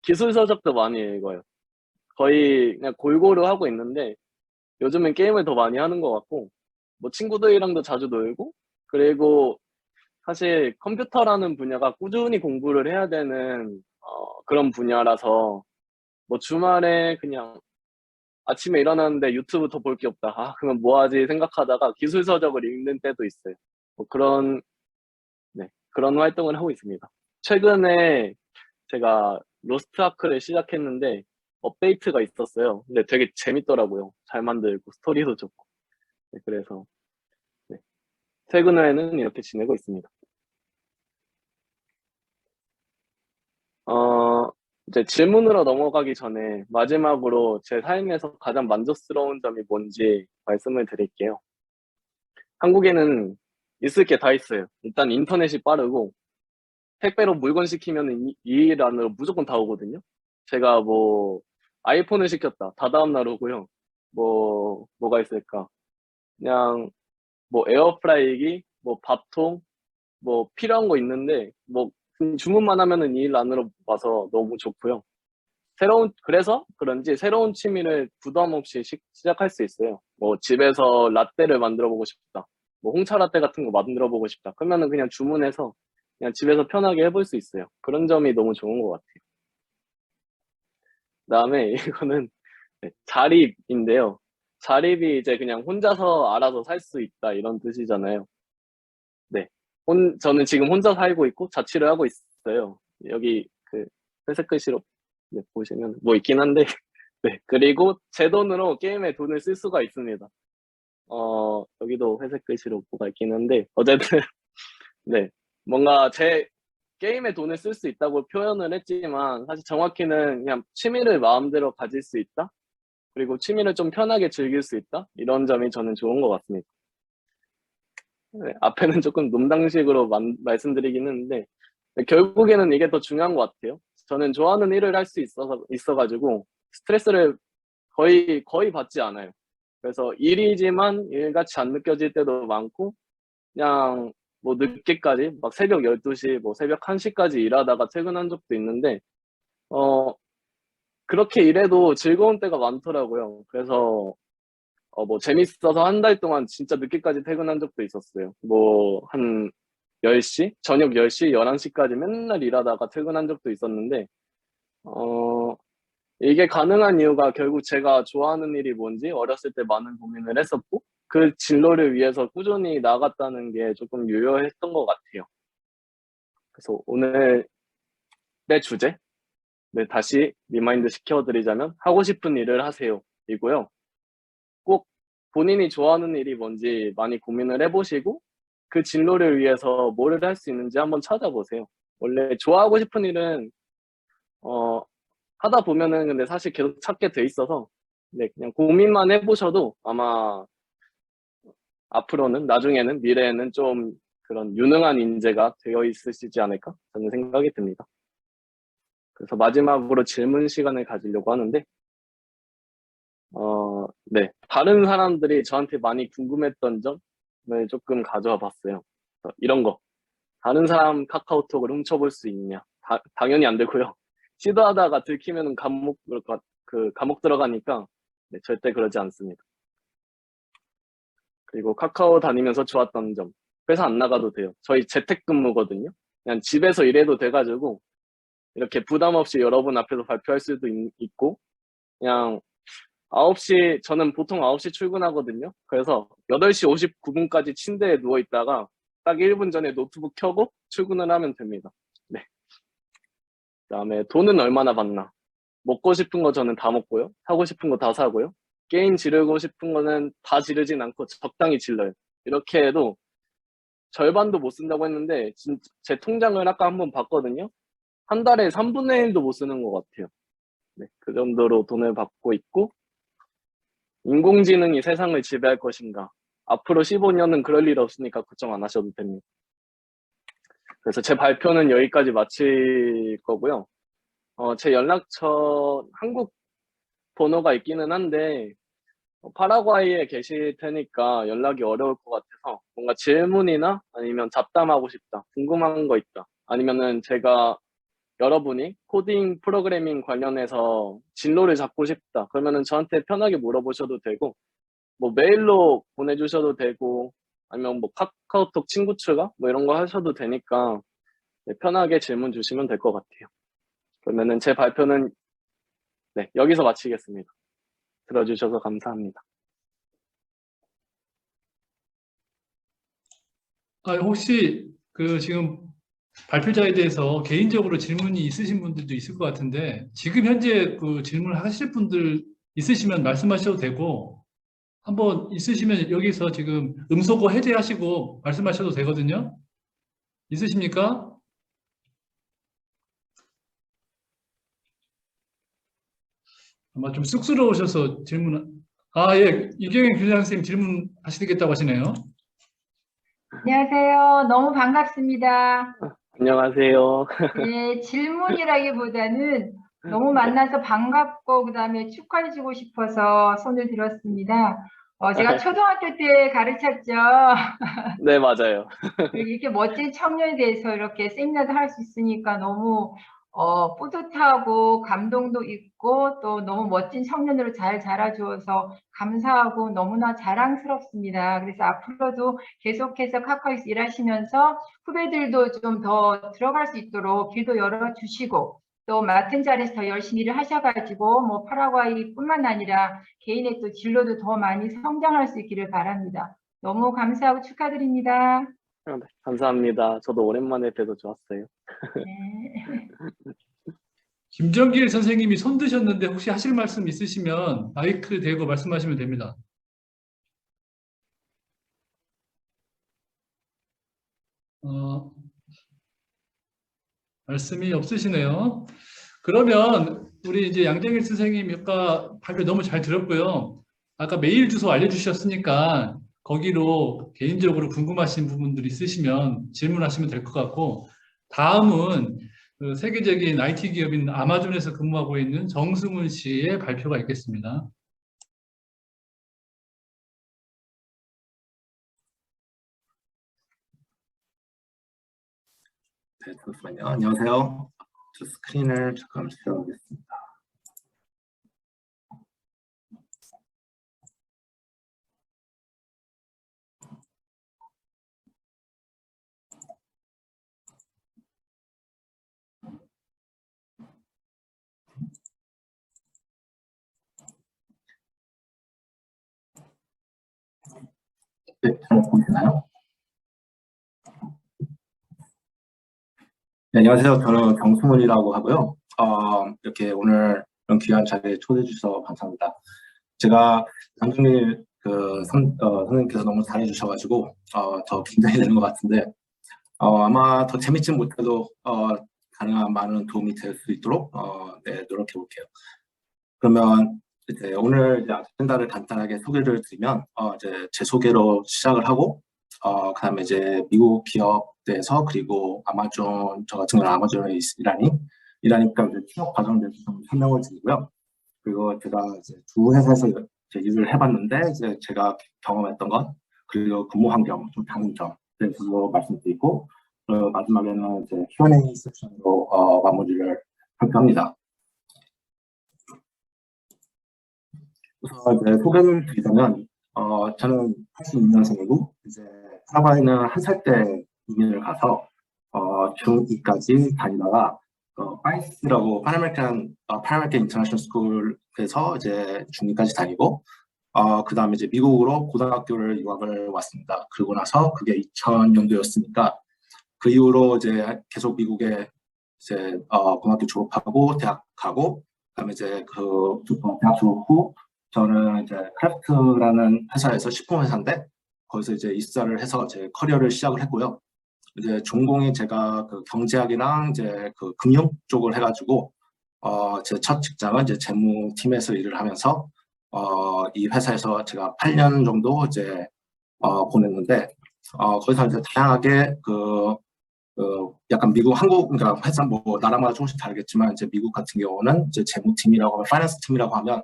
기술 서적도 많이 읽어요. 거의 그냥 골고루 하고 있는데 요즘은 게임을 더 많이 하는 것 같고 뭐 친구들이랑도 자주 놀고 그리고 사실 컴퓨터라는 분야가 꾸준히 공부를 해야 되는 그런 분야라서 뭐 주말에 그냥 아침에 일어났는데 유튜브 더 볼 게 없다. 그러면 뭐 하지 생각하다가 기술 서적을 읽는 때도 있어요. 뭐 그런 활동을 하고 있습니다. 최근에 제가 로스트 아크를 시작했는데 업데이트가 있었어요. 근데 되게 재밌더라고요. 잘 만들고 스토리도 좋고. 네, 그래서 네, 퇴근 후에는 이렇게 지내고 있습니다. 어, 이제 질문으로 넘어가기 전에 마지막으로 제 삶에서 가장 만족스러운 점이 뭔지 말씀을 드릴게요. 한국에는 있을 게 다 있어요. 일단 인터넷이 빠르고 택배로 물건 시키면 2일 안으로 무조건 다 오거든요. 제가 뭐 아이폰을 시켰다. 다 다음 날 오고요. 뭐가 있을까? 그냥 뭐 에어프라이기, 뭐 밥통, 뭐 필요한 거 있는데 뭐 주문만 하면은 2일 안으로 와서 너무 좋고요. 그래서 그런지 새로운 취미를 부담 없이 시작할 수 있어요. 뭐 집에서 라떼를 만들어 보고 싶다. 뭐 홍차 라떼 같은 거 만들어 보고 싶다. 그러면은 그냥 주문해서 그냥 집에서 편하게 해볼 수 있어요. 그런 점이 너무 좋은 것 같아요. 그다음에 이거는 네, 자립인데요. 자립이 이제 그냥 혼자서 알아서 살 수 있다 이런 뜻이잖아요. 네. 저는 지금 혼자 살고 있고 자취를 하고 있어요. 여기 그 회색 글씨로 네, 보시면 뭐 있긴 한데 네. 그리고 제 돈으로 게임에 돈을 쓸 수가 있습니다. 여기도 회색 글씨로 뭐가 있긴 한데 어쨌든 네. 뭔가 제 게임에 돈을 쓸 수 있다고 표현을 했지만 사실 정확히는 그냥 취미를 마음대로 가질 수 있다. 그리고 취미를 좀 편하게 즐길 수 있다. 이런 점이 저는 좋은 것 같습니다. 네, 앞에는 조금 농담식으로 말씀드리긴 했는데 네, 결국에는 이게 더 중요한 것 같아요. 저는 좋아하는 일을 할 수 있어가지고 스트레스를 거의 받지 않아요. 그래서 일이지만 일같이 안 느껴질 때도 많고 그냥 뭐 늦게까지 막 새벽 12시 뭐 새벽 1시까지 일하다가 퇴근한 적도 있는데 어 그렇게 일해도 즐거운 때가 많더라고요. 그래서 뭐 재밌어서 한 달 동안 진짜 늦게까지 퇴근한 적도 있었어요. 뭐 한 10시? 저녁 10시, 11시까지 맨날 일하다가 퇴근한 적도 있었는데 어 이게 가능한 이유가 결국 제가 좋아하는 일이 뭔지 어렸을 때 많은 고민을 했었고 그 진로를 위해서 꾸준히 나갔다는 게 조금 유효했던 것 같아요. 그래서 오늘 내 주제, 네, 다시 리마인드 시켜드리자면 하고 싶은 일을 하세요 이고요. 꼭 본인이 좋아하는 일이 뭔지 많이 고민을 해보시고 그 진로를 위해서 뭐를 할 수 있는지 한번 찾아보세요. 원래 좋아하고 싶은 일은 어, 하다 보면은 근데 사실 계속 찾게 돼 있어서 네, 그냥 고민만 해보셔도 아마 앞으로는 나중에는 미래에는 좀 그런 유능한 인재가 되어 있으시지 않을까 저는 생각이 듭니다. 그래서 마지막으로 질문 시간을 가지려고 하는데 네, 다른 사람들이 저한테 많이 궁금했던 점을 조금 가져와 봤어요. 이런 거 다른 사람 카카오톡을 훔쳐볼 수 있냐? 당연히 안 되고요. 시도하다가 들키면 감옥 들어가니까 네, 절대 그러지 않습니다. 그리고 카카오 다니면서 좋았던 점, 회사 안 나가도 돼요. 저희 재택근무거든요. 그냥 집에서 일해도 돼가지고 이렇게 부담 없이 여러분 앞에서 발표할 수도 있고 그냥 저는 보통 9시 출근하거든요. 그래서 8시 59분까지 침대에 누워 있다가 딱 1분 전에 노트북 켜고 출근을 하면 됩니다. 네. 그다음에 돈은 얼마나 받나? 먹고 싶은 거 저는 다 먹고요. 사고 싶은 거 다 사고요. 게임 지르고 싶은 거는 다 지르진 않고 적당히 질러요. 이렇게 해도 절반도 못 쓴다고 했는데 제 통장을 아까 한번 봤거든요. 한 달에 3분의 1도 못 쓰는 것 같아요. 네, 그 정도로 돈을 받고 있고 인공지능이 세상을 지배할 것인가? 앞으로 15년은 그럴 일 없으니까 걱정 안 하셔도 됩니다. 그래서 제 발표는 여기까지 마칠 거고요. 제 연락처 한국 번호가 있기는 한데 파라과이에 계실 테니까 연락이 어려울 것 같아서 뭔가 질문이나 아니면 잡담하고 싶다, 궁금한 거 있다, 아니면은 여러분이 코딩 프로그래밍 관련해서 진로를 잡고 싶다, 그러면은 저한테 편하게 물어보셔도 되고 뭐 메일로 보내주셔도 되고 아니면 뭐 카카오톡 친구 추가 뭐 이런 거 하셔도 되니까 네, 편하게 질문 주시면 될 것 같아요. 그러면은 제 발표는 네, 여기서 마치겠습니다. 들어주셔서 감사합니다. 혹시 그 지금 발표자에 대해서 개인적으로 질문이 있으신 분들도 있을 것 같은데 지금 현재 그 질문을 하실 분들 있으시면 말씀하셔도 되고 한번 있으시면 여기서 지금 음소거 해제하시고 말씀하셔도 되거든요. 있으십니까? 아마 좀 쑥스러우셔서 질문. 예, 이경영 교장 선생님 질문하시겠다고 하시네요. 안녕하세요. 너무 반갑습니다. 안녕하세요. 예, 질문이라기보다는 너무 만나서 반갑고 그다음에 축하해주고 싶어서 손을 들었습니다. 제가 초등학교 때 가르쳤죠. 네, 맞아요. 이렇게 멋진 청년에 대해서 이렇게 세미나도 할 수 있으니까 너무 뿌듯하고 감동도 있고 또 너무 멋진 청년으로 잘 자라주어서 감사하고 너무나 자랑스럽습니다. 그래서 앞으로도 계속해서 카카오에서 일하시면서 후배들도 좀 더 들어갈 수 있도록 길도 열어주시고 또 맡은 자리에서 더 열심히 일을 하셔가지고 뭐 파라과이뿐만 아니라 개인의 또 진로도 더 많이 성장할 수 있기를 바랍니다. 너무 감사하고 축하드립니다. 네, 감사합니다. 저도 오랜만에 뵈서 좋았어요. 네. 김정길 선생님이 손 드셨는데 혹시 하실 말씀 있으시면 마이크 대고 말씀하시면 됩니다. 말씀이 없으시네요. 그러면 우리 이제 양정일 선생님 아까 발표 너무 잘 들었고요. 아까 메일 주소 알려주셨으니까 거기로 개인적으로 궁금하신 부분들 있으시면 질문하시면 될 것 같고 다음은 그 세계적인 IT 기업인 아마존에서 근무하고 있는 정승훈 씨의 발표가 있겠습니다. 네, 잠시만요. 안녕하세요. 저 스크린을 잠깐 쉐어하겠습니다. 네, 잘 보이시나요? 네, 안녕하세요. 저는 정승훈이라고 하고요. 이렇게 오늘 이런 귀한 자리에 초대해 주셔서 감사합니다. 제가 장준일 선생님께서 너무 잘해 주셔가지고 더 긴장이 되는 것 같은데 아마 더 재밌진 못해도 가능한 많은 도움이 될 수 있도록 네, 노력해 볼게요. 그러면 이제 오늘 이제 아젠다를 간단하게 소개를 드리면 이제 제 소개로 시작을 하고 그다음에 이제 미국 기업에서 그리고 아마존 저 같은 경우는 아마존에 일하니까 이제 취업 과정에 대해서 좀 설명을 드리고요. 그리고 제가 이제 두 회사에서 이제 일을 해봤는데 이제 제가 경험했던 것 그리고 근무 환경 좀 다른 점에 대해서 말씀드리고 마지막에는 이제 Q&A 섹션으로 마무리를 할까 합니다. 우선 이제 소개를 드리자면 저는 82년생이고 이제 파라과이는 한 살 때 이민을 가서 중2까지 다니다가 파이스라고 파나메리칸 인터내셔널 스쿨에서 이제 중2까지 다니고 그 다음에 이제 미국으로 고등학교를 유학을 왔습니다. 그러고 나서 그게 2000년도였으니까 그 이후로 이제 계속 미국에 이제 고등학교 졸업하고 대학 가고 그다음에 이제 그 대학 졸업 후 저는 이제 크래프트라는 회사에서 식품 회사인데 거기서 이제 입사를 해서 제 커리어를 시작을 했고요. 이제 전공이 제가 그 경제학이랑 이제 그 금융 쪽을 해가지고 제 첫 직장은 이제 재무팀에서 일을 하면서 이 회사에서 제가 8년 정도 이제 보냈는데 거기서 이제 다양하게 약간 미국, 한국, 그러니까 회사 뭐 나라마다 조금씩 다르겠지만 이제 미국 같은 경우는 이제 재무팀이라고 하면 파이낸스 팀이라고 하면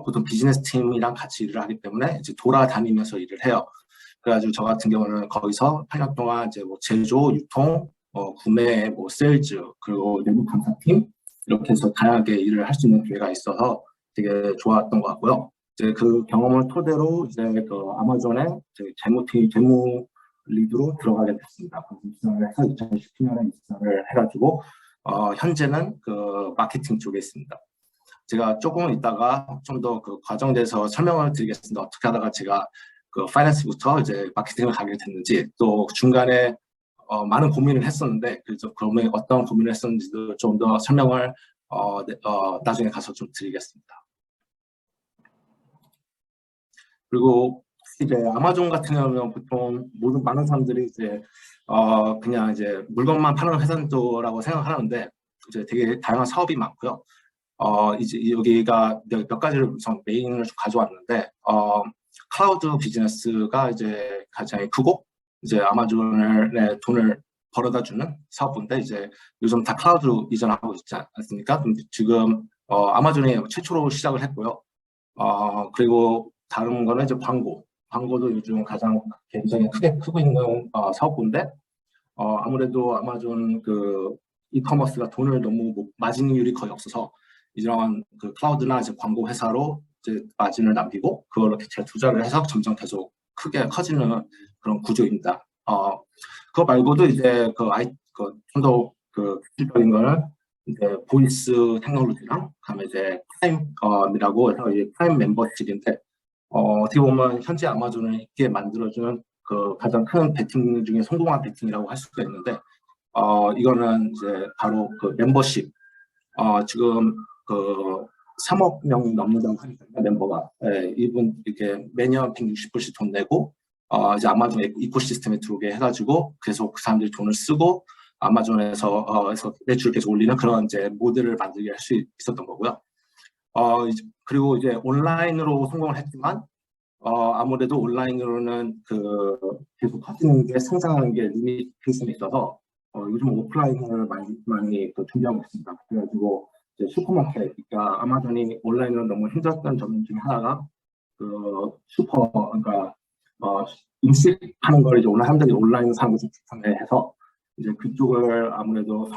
보통 비즈니스 팀이랑 같이 일을 하기 때문에 이제 돌아다니면서 일을 해요. 그래가지고 저 같은 경우는 거기서 8년 동안 이제 뭐 제조, 유통, 구매, 뭐 세일즈 그리고 내부 감사팀 이렇게 해서 다양하게 일을 할 수 있는 기회가 있어서 되게 좋았던 것 같고요. 이제 그 경험을 토대로 이제 그 아마존의 재무팀 재무 리드로 들어가게 됐습니다. 입사를 해서 2019년에 입사를 해가지고 현재는 그 마케팅 쪽에 있습니다. 제가 조금 이따가 좀 더 그 과정에 대해서 설명을 드리겠습니다. 어떻게 하다가 제가 그 파이낸스부터 이제 마케팅을 가게 됐는지 또 중간에 많은 고민을 했었는데 그러면 어떤 고민을 했었는지도 좀 더 설명을 나중에 가서 좀 드리겠습니다. 그리고 이제 아마존 같은 경우는 보통 많은 사람들이 이제 그냥 이제 물건만 파는 회사라고 생각하는데 이제 되게 다양한 사업이 많고요. 이제 여기가 몇 가지를 우선 메인을 좀 가져왔는데 클라우드 비즈니스가 이제 가장 크고 이제 아마존에 돈을 벌어다 주는 사업부인데 이제 요즘 다 클라우드로 이전하고 있지 않습니까? 근데 지금 아마존이 최초로 시작을 했고요. 그리고 다른 거는 이제 광고도 요즘 가장 굉장히 크게 크고 있는 사업부인데 아무래도 아마존 그 이커머스가 돈을 너무 마진율이 거의 없어서 이런 그 클라우드나 이제 광고 회사로 이제 마진을 남기고 그걸로 재투자를 해서 점점 계속 크게 커지는 그런 구조입니다. 그거 말고도 이제 좀더 그 기술적인 거는 이제 보이스 테크놀로지랑 그다음에 이제 프라임이라고 해서 이제 프라임 멤버십인데 어떻게 보면 현재 아마존을 있게 만들어주는 그 가장 큰 베팅 중에 성공한 베팅이라고 할 수가 있는데 이거는 이제 바로 그 멤버십 지금 그 3억 명 넘는다고 하니까 멤버가 이분 이렇게 매년 160불씩 돈 내고 이제 아마존 이코시스템에 들어오게 해가지고 계속 그 사람들이 돈을 쓰고 아마존에서 매출을 계속 올리는 그런 이제 모델을 만들게 할 수 있었던 거고요. 그리고 이제 온라인으로 성공을 했지만 아무래도 온라인으로는 그 계속 커지는 게 성장하는 게 리미테이션이 있어서 요즘 오프라인을 많이 또 준비하고 있습니다. 그래가지고 이제 슈퍼마켓, 그러니까 아마존이 온라인으로 너무 힘들었던 점 중에 하나가 그 그러니까 음식하는 걸 이제 사람들이 온라인 사는 것을 불편해해서 이제 그쪽을 아무래도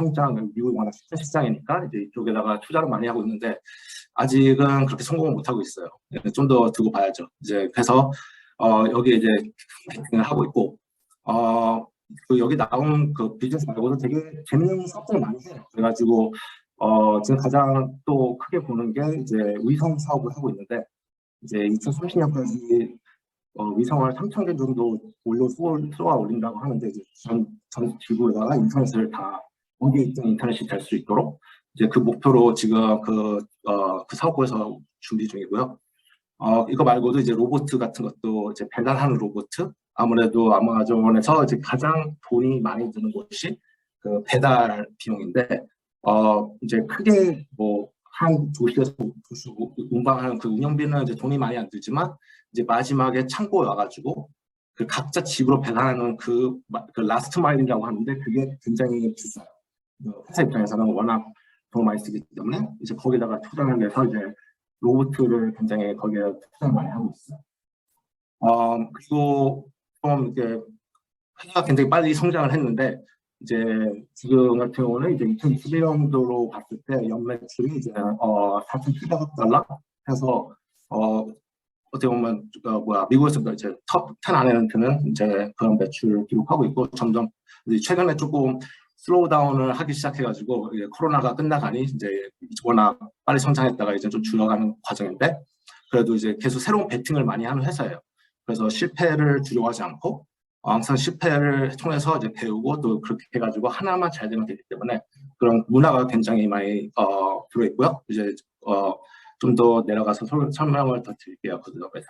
미국 워낙 시장이니까 이제 이쪽에다가 투자를 많이 하고 있는데 아직은 그렇게 성공을 못 하고 있어요. 좀 더 두고 봐야죠. 이제 그래서 여기 이제 베팅을 하고 있고 그 여기 나온 그 비즈니스 말고도 되게 재밌는 사업들을 많이 해요. 그래가지고 지금 가장 또 크게 보는 게 이제 위성 사업을 하고 있는데 이제 2030년까지 위성을 3,000개 정도 쏘아 올린다고 하는데 이제 전 지구에다가 인터넷을 다 어디에 있든 인터넷이 될 수 있도록 이제 그 목표로 지금 그 사업부에서 준비 중이고요. 이거 말고도 이제 로봇 같은 것도 이제 배달하는 로봇 아무래도 아마존에서 이제 가장 돈이 많이 드는 곳이 그 배달 비용인데 이제 크게 뭐 한 도시에서 운반하는 그 운영비는 이제 돈이 많이 안 들지만 이제 마지막에 창고에 와가지고 그 각자 집으로 배달하는 그 라스트 마일이라고 하는데 그게 굉장히 비싸요. 회사 입장에서는 워낙 돈 많이 쓰기 때문에 이제 거기다가 투자를 해서 이제 로봇을 굉장히 거기에 투자를 많이 하고 있어요. 그리고 좀 이제 회사가 굉장히 빨리 성장을 했는데 이제 지금 같은 경우는 이제 2021년도로 봤을 때 연매출이 이제 4,700억 달러 해서 어떻게 보면 미국에서도 이제 톱 10 안에는 드는 이제 그런 매출을 기록하고 있고 점점 이제 최근에 조금 슬로우 다운을 하기 시작해가지고 이제 코로나가 끝나가니 이제 워낙 빨리 성장했다가 이제 좀 줄어가는 과정인데 그래도 이제 계속 새로운 베팅을 많이 하는 회사예요. 그래서 실패를 두려워하지 않고 항상 실패를 통해서 이제 배우고 또 그렇게 해가지고 하나만 잘 되면 되기 때문에 그런 문화가 굉장히 많이 들어있고요. 이제 좀 더 내려가서 설명을 더 드릴게요. 그 점에서.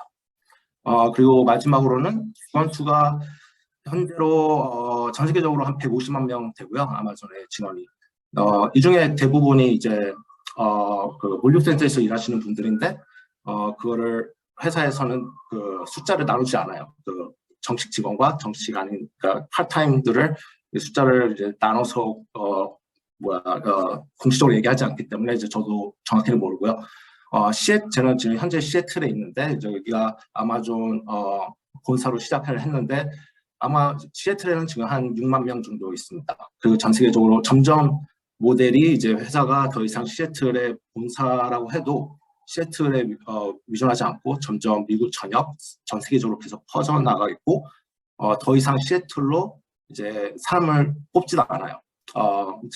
그리고 마지막으로는 직원 수가 현재로 전 세계적으로 한 150만 명 되고요. 아마존의 직원이. 이 중에 대부분이 이제 그 물류센터에서 일하시는 분들인데 그거를 회사에서는 그 숫자를 나누지 않아요. 그 정식 직원과 정식 아닌 그러니까 파트타임들을 숫자를 이제 나눠서 공식적으로 얘기하지 않기 때문에 이제 저도 정확히는 모르고요. 저는 지금 현재 시애틀에 있는데 여기가 아마존 본사로 시작을 했는데 아마 시애틀에는 지금 한 6만 명 정도 있습니다. 그리고 전 세계적으로 점점 모델이 이제 회사가 더 이상 시애틀의 본사라고 해도 시애틀에 위존하지 않고 점점 미국 전역, 전 세계적으로 계속 퍼져나가 있고 더 이상 시애틀로 이제 사람을 뽑지도 않아요.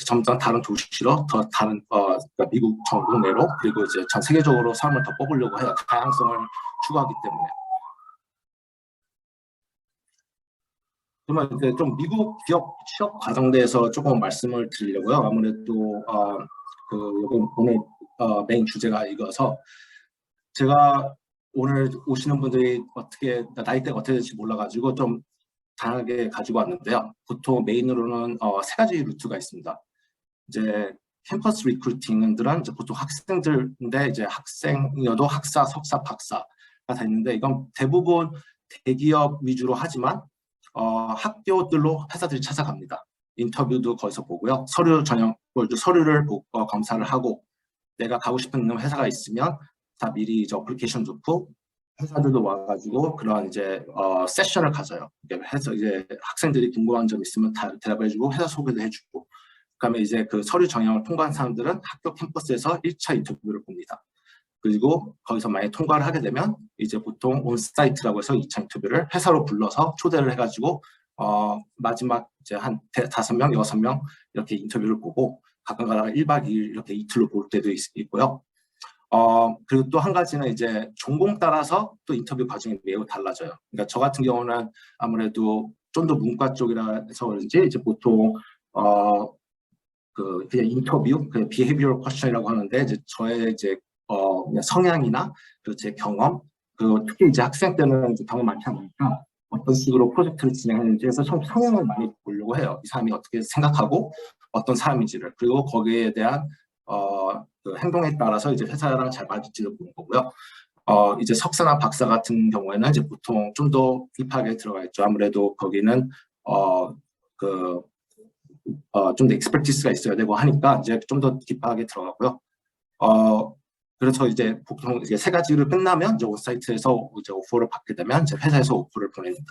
점점 다른 도시로 더 다른 그러니까 미국 전국 내로 그리고 이제 전 세계적으로 사람을 더 뽑으려고 해요. 다양성을 추구하기 때문에. 그러면 이제 좀 미국 기업 취업 과정에 대해서 조금 말씀을 드리려고요. 아무래도 이번 오늘 메인 주제가 이거서 제가 오늘 오시는 분들이 어떻게 나이대가 어떻게 될지 몰라가지고 좀 다양하게 가지고 왔는데요. 보통 메인으로는 세 가지 루트가 있습니다. 이제 캠퍼스 리크루팅들은 이제 보통 학생들인데 이제 학생이어도 학사, 석사, 박사가 다 있는데 이건 대부분 대기업 위주로 하지만 학교들로 회사들이 찾아갑니다. 인터뷰도 거기서 보고요. 서류 전형, 서류를 검사를 하고 내가 가고 싶은 회사가 있으면 다 미리 이제 어플리케이션 넣고 회사들도 와가지고 그런 이제 세션을 가져요. 해서 이제 학생들이 궁금한 점 있으면 다 대답해주고 회사 소개도 해주고 그다음에 이제 그 서류 전형을 통과한 사람들은 학교 캠퍼스에서 1차 인터뷰를 봅니다. 그리고 거기서 만약에 통과를 하게 되면 이제 보통 온사이트라고 해서 2차 인터뷰를 회사로 불러서 초대를 해가지고 마지막 이제 한 5명, 6명 이렇게 인터뷰를 보고 가끔 가다가 1박 2일 이렇게 이틀로 볼 때도 있고요. 그리고 또 한 가지는 이제 전공 따라서 또 인터뷰 과정이 매우 달라져요. 그러니까 저 같은 경우는 아무래도 좀 더 문과 쪽이라서 그런지 이제 보통 그냥 인터뷰, 그 behavioral question이라고 하는데 이제 저의 이제 그냥 성향이나 그 제 경험, 그 특히 이제 학생 때는 이제 경험 많지 않으니까 어떤 식으로 프로젝트를 진행하는지 해서 좀 성향을 많이 보려고 해요. 이 사람이 어떻게 생각하고 어떤 사람인지를 그리고 거기에 대한 그 행동에 따라서 이제 회사랑 잘 맞을지를 보는 거고요. 이제 석사나 박사 같은 경우에는 이제 보통 좀 더 딥하게 들어가 있죠. 아무래도 거기는 좀 더 익스퍼티스가 있어야 되고 하니까 이제 좀 더 딥하게 들어가고요. 그래서 이제 보통 이제 세 가지를 끝나면 이제 온사이트에서 이제 오퍼를 받게 되면 이제 회사에서 오퍼를 보냅니다.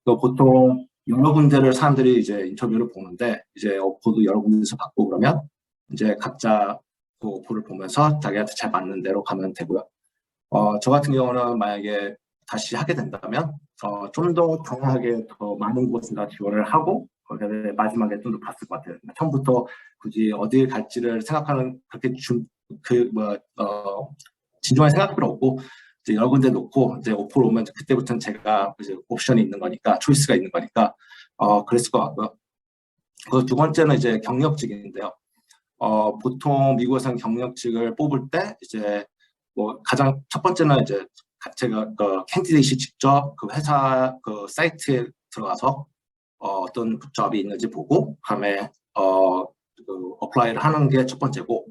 보통 여러 군데를 사람들이 이제 인터뷰를 보는데 이제 오퍼도 여러 군데에서 받고 그러면 이제 각자 그 오퍼를 보면서 자기한테 잘 맞는 대로 가면 되고요. 저 같은 경우는 만약에 다시 하게 된다면 좀 더 다양하게 더 많은 곳에다 지원을 하고 거기에 마지막에 좀 더 봤을 것 같아요. 처음부터 굳이 어딜 갈지를 생각하는 그렇게 진중하게 생각할 필요 없고 이제 여러 군데 놓고 이제 오퍼를 오면 그때부터는 제가 이제 옵션이 있는 거니까 초이스가 있는 거니까 그랬을 것 같고요. 그 두 번째는 이제 경력직인데요. 보통 미국에서는 경력직을 뽑을 때 이제 뭐 가장 첫 번째는 이제 제가 그 캔디데이트 직접 그 회사 그 사이트에 들어가서 어떤 잡이 있는지 보고 그다음에 그 어플라이를 하는 게 첫 번째고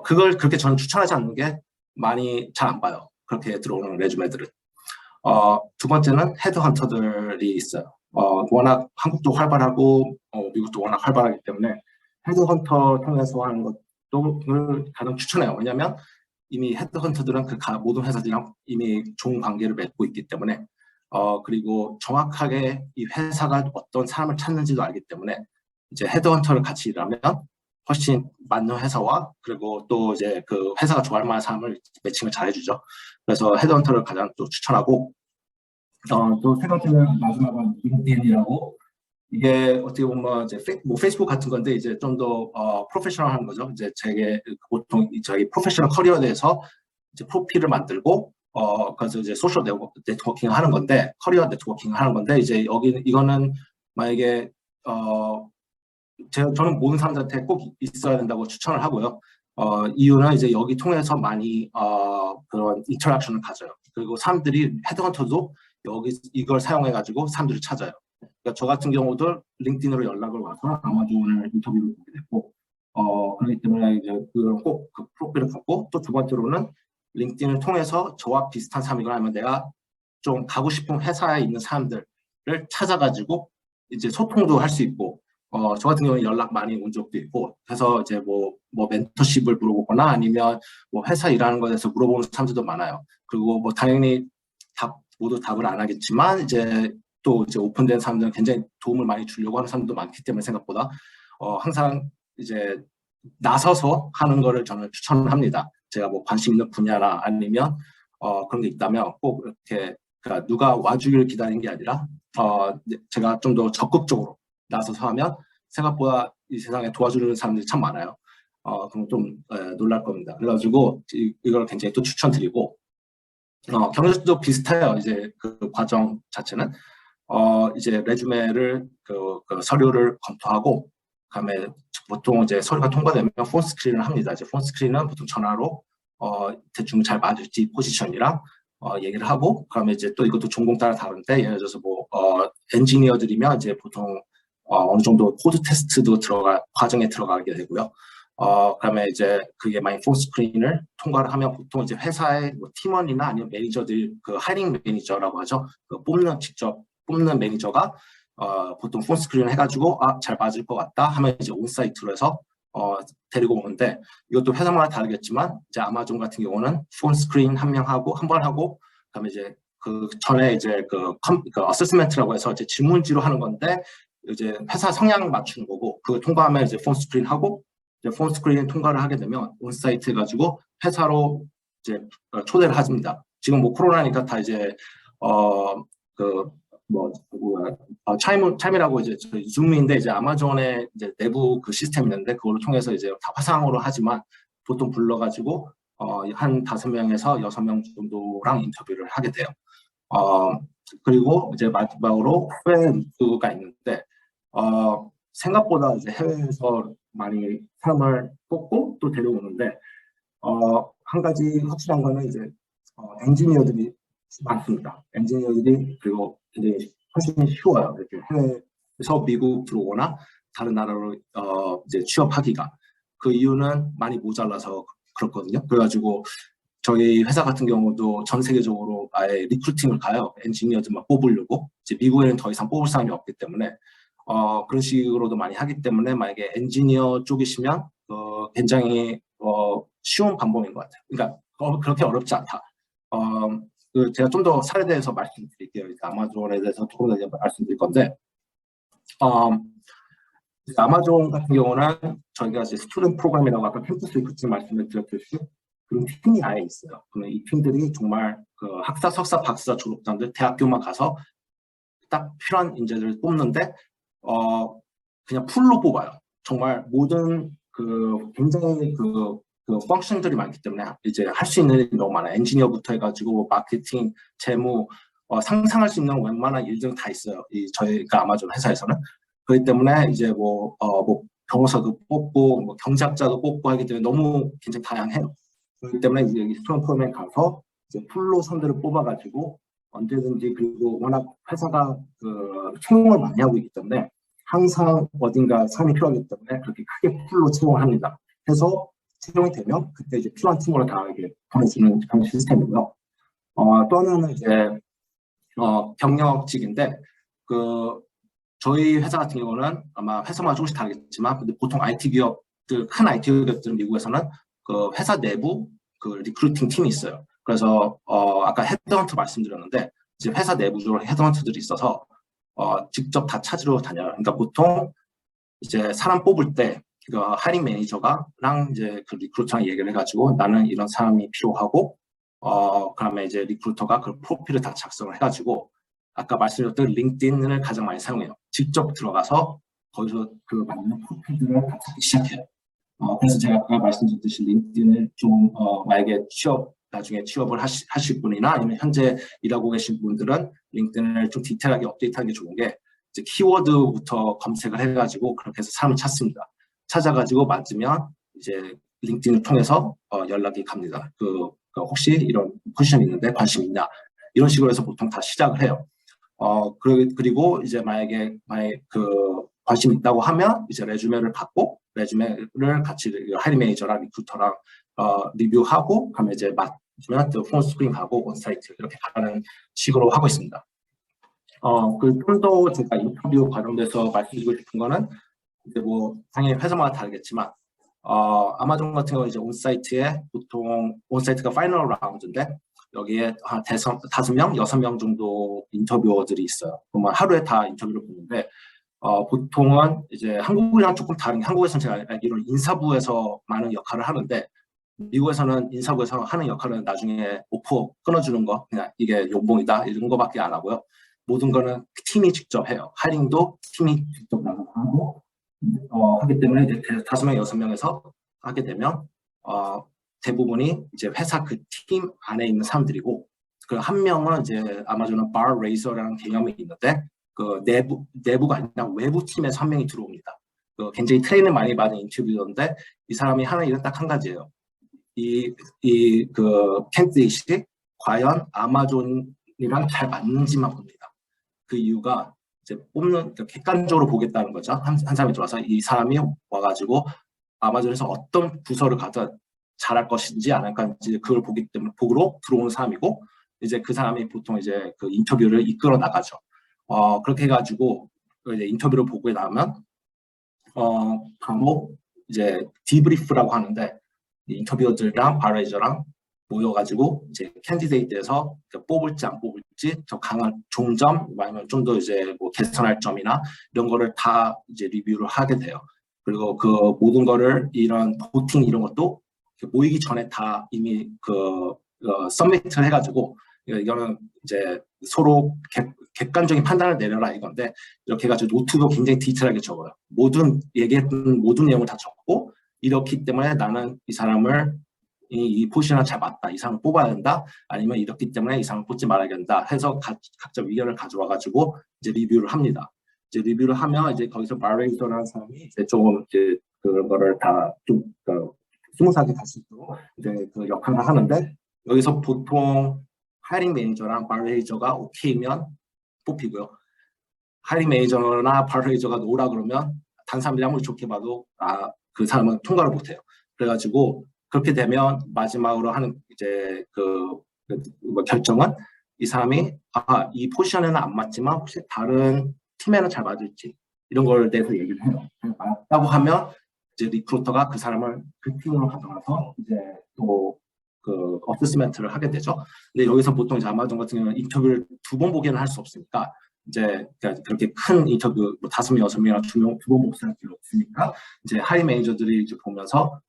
그걸 그렇게 저는 추천하지 않는 게 많이 잘 안 봐요. 그렇게 들어오는 레주메들은. 두 번째는 헤드헌터들이 있어요. 워낙 한국도 활발하고 미국도 워낙 활발하기 때문에 헤드헌터 통해서 하는 것도 가장 추천해요. 왜냐하면 이미 헤드헌터들은 그 모든 회사들이랑 이미 좋은 관계를 맺고 있기 때문에 그리고 정확하게 이 회사가 어떤 사람을 찾는지도 알기 때문에 이제 헤드헌터를 같이 일하면 훨씬 맞는 회사와 그리고 또 이제 그 회사가 좋아할 만한 사람을 매칭을 잘 해주죠. 그래서 헤드헌터를 가장 또 추천하고 또 세 번째는 마지막은 링크드인이라고 이게 어떻게 보면 이제 페이스북 같은 건데 이제 좀 더 프로페셔널한 거죠. 이제 제게 보통 저희 프로페셔널 커리어에 대해서 이제 프로필을 만들고 그래서 이제 소셜 네트워킹 하는 건데 커리어 네트워킹 하는 건데 이제 이거는 만약에 저는 모든 사람들한테 꼭 있어야 된다고 추천을 하고요. 이유는 이제 여기 통해서 많이 그런 인터랙션을 가져요. 그리고 사람들이 헤드헌터도 이걸 사용해 가지고 사람들을 찾아요. 그러니까 저 같은 경우도 링크드인으로 연락을 와서 아마도 오늘 인터뷰를 보게 됐고 그렇기 때문에 이제 그걸 꼭 그 프로필을 갖고 또 두 번째로는 링크드인을 통해서 저와 비슷한 사람이거나 하면 내가 좀 가고 싶은 회사에 있는 사람들을 찾아가지고 이제 소통도 할 수 있고 저 같은 경우는 연락 많이 온 적도 있고 해서 이제 뭐 멘토십을 물어보거나 아니면 뭐 회사 일하는 것에 대해서 물어보는 사람들도 많아요. 그리고 뭐 당연히 모두 답을 안 하겠지만 이제 또 이제 오픈된 사람들은 굉장히 도움을 많이 주려고 하는 사람도 많기 때문에 생각보다 항상 이제 나서서 하는 거를 저는 추천합니다. 제가 뭐 관심 있는 분야나 아니면 그런 게 있다면 꼭 이렇게 그러니까 누가 와주기를 기다리는 게 아니라 제가 좀 더 적극적으로 나서서 하면 생각보다 이 세상에 도와주는 사람들이 참 많아요. 그럼 좀 놀랄 겁니다. 그래가지고 이걸 굉장히 또 추천드리고 경력도 비슷해요. 이제 그 과정 자체는 이제 레주메를 그 서류를 검토하고 그다음에 보통 이제 서류가 통과되면 폰 스크린을 합니다. 이제 폰 스크린은 보통 전화로 대충 잘 맞을지 포지션이랑 얘기를 하고 그다음에 이제 또 이것도 전공 따라 다른데 예를 들어서 뭐 엔지니어들이면 이제 보통 어느 정도 코드 테스트도 과정에 들어가게 되고요. 그다음에 이제 그게 만약 폰 스크린을 통과를 하면 보통 이제 회사의 뭐 팀원이나 아니면 매니저들 그 하이링 매니저라고 하죠. 그 직접 뽑는 매니저가 보통 폰 스크린을 해가지고 잘 맞을 것 같다 하면 이제 온사이트로 해서 데리고 오는데 이것도 회사마다 다르겠지만 이제 아마존 같은 경우는 폰 스크린 한 번 하고 그다음에 이제 그 전에 이제 그 어세스먼트라고 해서 이제 질문지로 하는 건데 이제 회사 성향 맞추는 거고 그 통과하면 이제 폰 스크린 하고 이제 폰 스크린 통과를 하게 되면 온사이트 해가지고 회사로 이제 초대를 하십니다. 지금 뭐 코로나니까 다 이제 차임이라고 이제 줌인데 이제 아마존의 이제 내부 그 시스템이 있는데 그걸로 통해서 이제 다 화상으로 하지만 보통 불러가지고 한 5명에서 6명 정도랑 인터뷰를 하게 돼요. 그리고 이제 마지막으로 해외 리뷰가 있는데 생각보다 이제 해외에서 많이 사람을 뽑고 또 데려오는데 한 가지 확실한 거는 이제 엔지니어들이 많습니다. 엔지니어들이 그리고 굉장히 훨씬 쉬워요. 이렇게 해외에서 미국 들어오거나 다른 나라로 이제 취업하기가 그 이유는 많이 모자라서 그렇거든요. 그래가지고 저희 회사 같은 경우도 전 세계적으로 아예 리크루팅을 가요. 엔지니어들만 뽑으려고. 이제 미국에는 더 이상 뽑을 사람이 없기 때문에 그런 식으로도 많이 하기 때문에 만약에 엔지니어 쪽이시면 굉장히 쉬운 방법인 것 같아요. 그러니까 그렇게 어렵지 않다. 제가 좀 더 사례에 대해서 말씀드릴게요. 아마존에 대해서 조금 더 말씀드릴 건데, 아마존 같은 경우는 저희가 이제 스튜던트 프로그램이라고 아까 캠퍼스 리크루팅 말씀을 드렸듯이 그런 팀이 아예 있어요. 그러면 이 팀들이 정말 그 학사, 석사, 박사 졸업자들 대학교만 가서 딱 필요한 인재들을 뽑는데 그냥 풀로 뽑아요. 정말 모든 굉장히 그 펑션들이 많기 때문에 이제 할 수 있는 일이 너무 많아요. 엔지니어부터 해가지고 마케팅, 재무, 상상할 수 있는 웬만한 일들 다 있어요. 저희가 아마존 회사에서는. 그렇기 때문에 이제 뭐 변호사도 뽑고 뭐 경제학자도 뽑고 하기 때문에 너무 굉장히 다양해요. 그렇기 때문에 이제 여기 스토어 프로그램에 가서 이제 풀로 선들을 뽑아가지고 언제든지 그리고 워낙 회사가 채용을 많이 하고 있기 때문에 항상 어딘가 사람이 필요하기 때문에 그렇게 크게 풀로 채용을 합니다. 해서 채용이 되면 그때 이제 필요한 팀으로 다 이렇게 보내주는 그런 시스템이고요. 또 하나는 이제 경력직인데 저희 회사 같은 경우는 아마 회사마다 조금씩 다르겠지만 근데 보통 IT 기업들 큰 IT 기업들은 미국에서는 그 회사 내부 그 리크루팅 팀이 있어요. 그래서 아까 헤드헌터 말씀드렸는데 이제 회사 내부적으로 헤드헌터들이 있어서 직접 다 찾으러 다녀요. 그러니까 보통 이제 사람 뽑을 때 그 하이링 매니저가랑 이제 그 리크루터랑 얘기를 해가지고 나는 이런 사람이 필요하고 그다음에 이제 리크루터가 그 프로필을 다 작성을 해가지고 아까 말씀드렸던 링크드인을 가장 많이 사용해요. 직접 들어가서 거기서 그 맞는 프로필들을 다 찾기 시작해요. 그래서 제가 아까 말씀드렸듯이 링크드인을 좀 만약에 나중에 취업을 하실 분이나 아니면 현재 일하고 계신 분들은 링크드인을 좀 디테일하게 업데이트하는 게 좋은 게 이제 키워드부터 검색을 해가지고 그렇게 해서 사람을 찾습니다. 찾아가지고 맞으면 이제 링크드인을 통해서 연락이 갑니다. 혹시 이런 포지션이 있는데 관심 있냐? 이런 식으로 해서 보통 다 시작을 해요. 그리고 이제 만약에 관심 있다고 하면 이제 레주메를 받고 레주메를 같이 하이링 매니저랑 리크루터랑 리뷰하고 그러면 이제 맞으면 또 폰 스크린하고 온사이트 이렇게 가는 식으로 하고 있습니다. 좀 더 제가 인터뷰 관련돼서 말씀드리고 싶은 거는 이제 뭐 당연히 회사마다 다르겠지만 아마존 같은 경우 이제 온사이트에 보통 온사이트가 파이널 라운드인데 여기에 한 5명, 6명 정도 인터뷰어들이 있어요. 그러면 하루에 다 인터뷰를 보는데 보통은 이제 한국이랑 조금 다른 게 한국에서는 제가 알기로는 인사부에서 많은 역할을 하는데 미국에서는 인사부에서 하는 역할은 나중에 오퍼 끊어주는 거 그냥 이게 연봉이다 이런 거밖에 안 하고요. 모든 거는 팀이 직접 해요. 하이링도 팀이 직접 나가서 하고 하기 때문에 이제 5명, 6명에서 하게 되면 대부분이 이제 회사 그 팀 안에 있는 사람들이고 그 한 명은 이제 아마존은 bar raiser라는 개념이 있는데 그 내부가 아니라 외부 팀에서 한 명이 들어옵니다. 그 굉장히 트레이닝 많이 받은 인터뷰였는데 이 사람이 하는 일은 딱 한 가지예요. 그 캔디데이트이 과연 아마존이랑 잘 맞는지만 봅니다. 그 이유가 이제 객관적으로 보겠다는 거죠. 한 사람이 들어와서 이 사람이 와가지고 아마존에서 어떤 부서를 가서 잘할 것인지 안 할 건지 그걸 보기 때문에 보러 들어오는 사람이고 이제 그 사람이 보통 이제 그 인터뷰를 이끌어 나가죠. 그렇게 해가지고 이제 인터뷰를 보고 나면 바로 이제 디브리프라고 하는데 인터뷰어들이랑 바레이저랑 모여가지고 이제 캔디데이트에서 뽑을지 안 뽑을지 더 강한 종점 아니면 좀 더 이제 뭐 개선할 점이나 이런 거를 다 이제 리뷰를 하게 돼요. 그리고 그 모든 거를 이런 보팅 이런 것도 모이기 전에 다 이미 서미트를 해가지고 이거는 이제 서로 객관적인 판단을 내려라 이건데 이렇게 해가지고 노트도 굉장히 디테일하게 적어요. 얘기했던 모든 내용을 다 적고 이렇기 때문에 나는 이 사람을 이 포지션을 잘 맞다. 이 사람을 뽑아야 된다. 아니면 이렇기 때문에 이 사람을 뽑지 말아야 된다. 해서 각자 의견을 가져와가지고 이제 리뷰를 합니다. 이제 리뷰를 하면 이제 거기서 바레이저라는 사람이 이제 조금 이제 그런 거를 다 좀 스무스하게 갈 수 있도록 이제 그 역할을 하는데 여기서 보통 하이링 매니저랑 바레이저가 오케이면 뽑히고요. 하이링 매니저나 바레이저가 노라 그러면 다른 사람들이 아무리 좋게 봐도 그 사람은 통과를 못해요. 그래가지고 그렇게 되면 마지막으로 하는 이제 결정은 이 사람이 이 포지션에는 안 맞지만 혹시 다른 팀에는 잘 맞을지 이런 걸 대해서 얘기를 해요. 맞다고 하면 이제 리크루터가 그 사람을 그 팀으로 가져가서 이제 또 그 어세스먼트를 하게 되죠. 근데 여기서 보통 이제 아마존 같은 경우는 인터뷰를 2번 보기는 할 수 없으니까 이제 그렇게 큰 인터뷰 뭐 5명, 6명이나 2번 목소리가 필요 없으니까 이제 하이 매니저들이 이제 보면서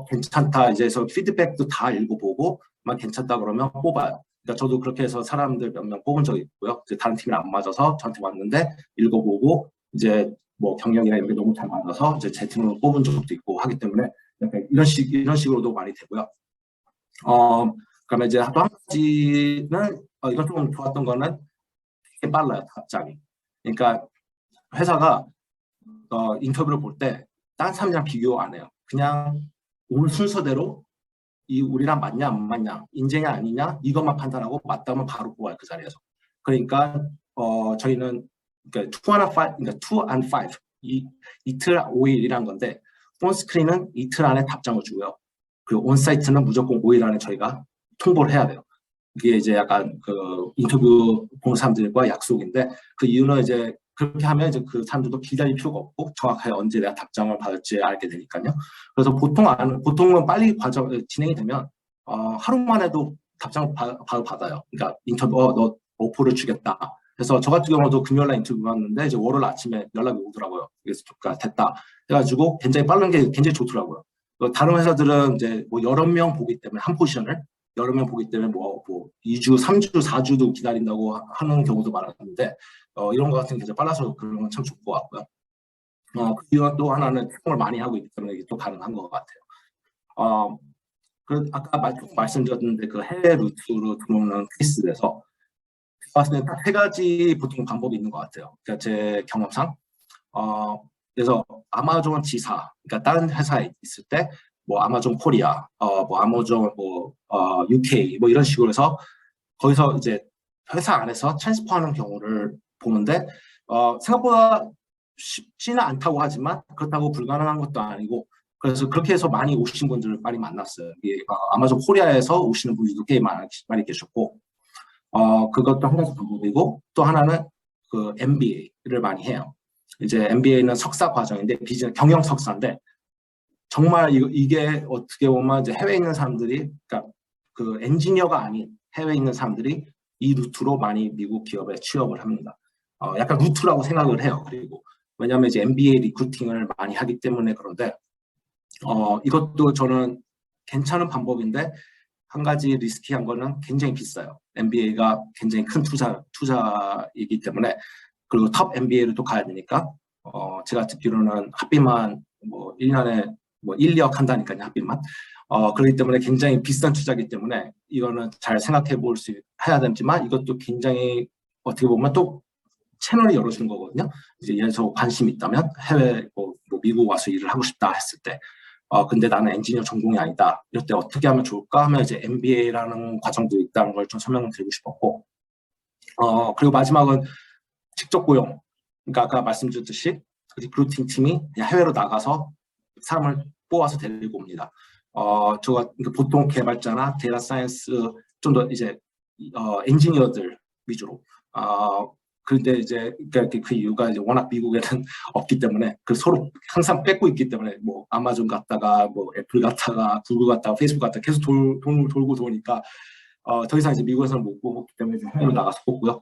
괜찮다 이제 해서 피드백도 다 읽어보고 막 괜찮다 그러면 뽑아요. 그러니까 저도 그렇게 해서 사람들 몇 명 뽑은 적이 있고요. 이제 다른 팀이 안 맞아서 저한테 왔는데 읽어보고 이제 뭐 경력이나 이런 게 너무 잘 맞아서 이제 제 팀으로 뽑은 적도 있고 하기 때문에 약간 이런 식으로도 많이 되고요. 그러면 이제 또 한 가지는 이건 좀 좋았던 거는 되게 빨라요, 답장이. 그러니까 회사가 인터뷰를 볼 때 다른 사람이랑 비교 안 해요. 그냥 온 순서대로 우리랑 맞냐 안 맞냐, 인재냐 아니냐 이것만 판단하고 맞다면 바로 뽑아요, 그 자리에서. 그러니까 저희는 그러니까 2 and 5 이틀 5일이란 건데 폰 스크린은 이틀 안에 답장을 주고요. 그리고 온사이트는 무조건 5일 안에 저희가 통보를 해야 돼요. 이게 이제 약간 그 인터뷰 보는 사람들과 약속인데 그 이유는 이제 그렇게 하면 이제 그 사람들도 기다릴 필요가 없고 정확하게 언제 내가 답장을 받을지 알게 되니까요. 그래서 보통은 빨리 진행이 되면 하루 만에도 답장을 바로 받아요. 그러니까 인터뷰 너 오퍼를 주겠다. 그래서 저 같은 경우도 금요일날 인터뷰 받는데 이제 월요일 아침에 연락이 오더라고요. 그래서 됐다. 해가지고 굉장히 빠른 게 굉장히 좋더라고요. 다른 회사들은 이제 뭐 여러 명 보기 때문에 한 포지션을 여러 명 보기 때문에 뭐 2주, 3주, 4주도 기다린다고 하는 경우도 많았는데 이런 거 같은 게 굉장히 빨라서 그런 건 참 좋을 것 같고요. 그 이유가 또 하나는 팀을 많이 하고 있기 때문에 이게 또 가능한 것 같아요. 아까 말씀드렸는데 그 해외 루트로 들어오는 케이스에서 봤을 때 딱 3가지 보통 방법이 있는 것 같아요. 그러니까 제 경험상. 그래서 아마존 지사, 그러니까 다른 회사에 있을 때 뭐 아마존 코리아, 뭐 아마존 UK 뭐 이런 식으로 해서 거기서 이제 회사 안에서 트랜스퍼하는 경우를 보는데 생각보다 쉽지는 않다고 하지만 그렇다고 불가능한 것도 아니고 그래서 그렇게 해서 많이 오신 분들을 많이 만났어요. 아마존 코리아에서 오시는 분들도 꽤 많이 계셨고 그것도 한 가지 방법이고 또 하나는 그 MBA를 많이 해요. 이제 MBA는 석사 과정인데 경영 석사인데 정말 이게 어떻게 보면 이제 해외에 있는 사람들이 그러니까 그 엔지니어가 아닌 해외에 있는 사람들이 이 루트로 많이 미국 기업에 취업을 합니다. 약간 루트라고 생각을 해요. 그리고 왜냐하면 이제 MBA 리크루팅을 많이 하기 때문에 그런데 이것도 저는 괜찮은 방법인데 한 가지 리스키한 거는 굉장히 비싸요. MBA가 굉장히 큰 투자이기 때문에 그리고 톱 MBA를 또 가야 되니까 제가 듣기로는 학비만 뭐 1년에 뭐 1, 2억 한다니까요, 학비만. 그렇기 때문에 굉장히 비싼 투자이기 때문에 이거는 잘 생각해 볼 수 해야 되지만 이것도 굉장히 어떻게 보면 또 채널이 열어주는 거거든요. 이제 얘에서 관심이 있다면 해외 뭐 미국 와서 일을 하고 싶다 했을 때, 근데 나는 엔지니어 전공이 아니다. 이럴 때 어떻게 하면 좋을까 하면 이제 MBA라는 과정도 있다는 걸 좀 설명드리고 싶었고, 그리고 마지막은 직접 고용. 그러니까 아까 말씀드렸듯이 리크루팅 팀이 그냥 해외로 나가서 사람을 뽑아서 데리고 옵니다. 그러니까 보통 개발자나 데이터 사이언스 좀 더 이제 엔지니어들 위주로. 그런데 이제 그 이유가 이제 워낙 미국에는 없기 때문에 그 서로 항상 뺏고 있기 때문에 뭐 아마존 갔다가 뭐 애플 갔다가 구글 갔다가 페이스북 갔다가 계속 돈을 돌고 도니까 더 이상 이제 미국에서는 못 뽑기 때문에 이제 해외로 나가서 뽑고요.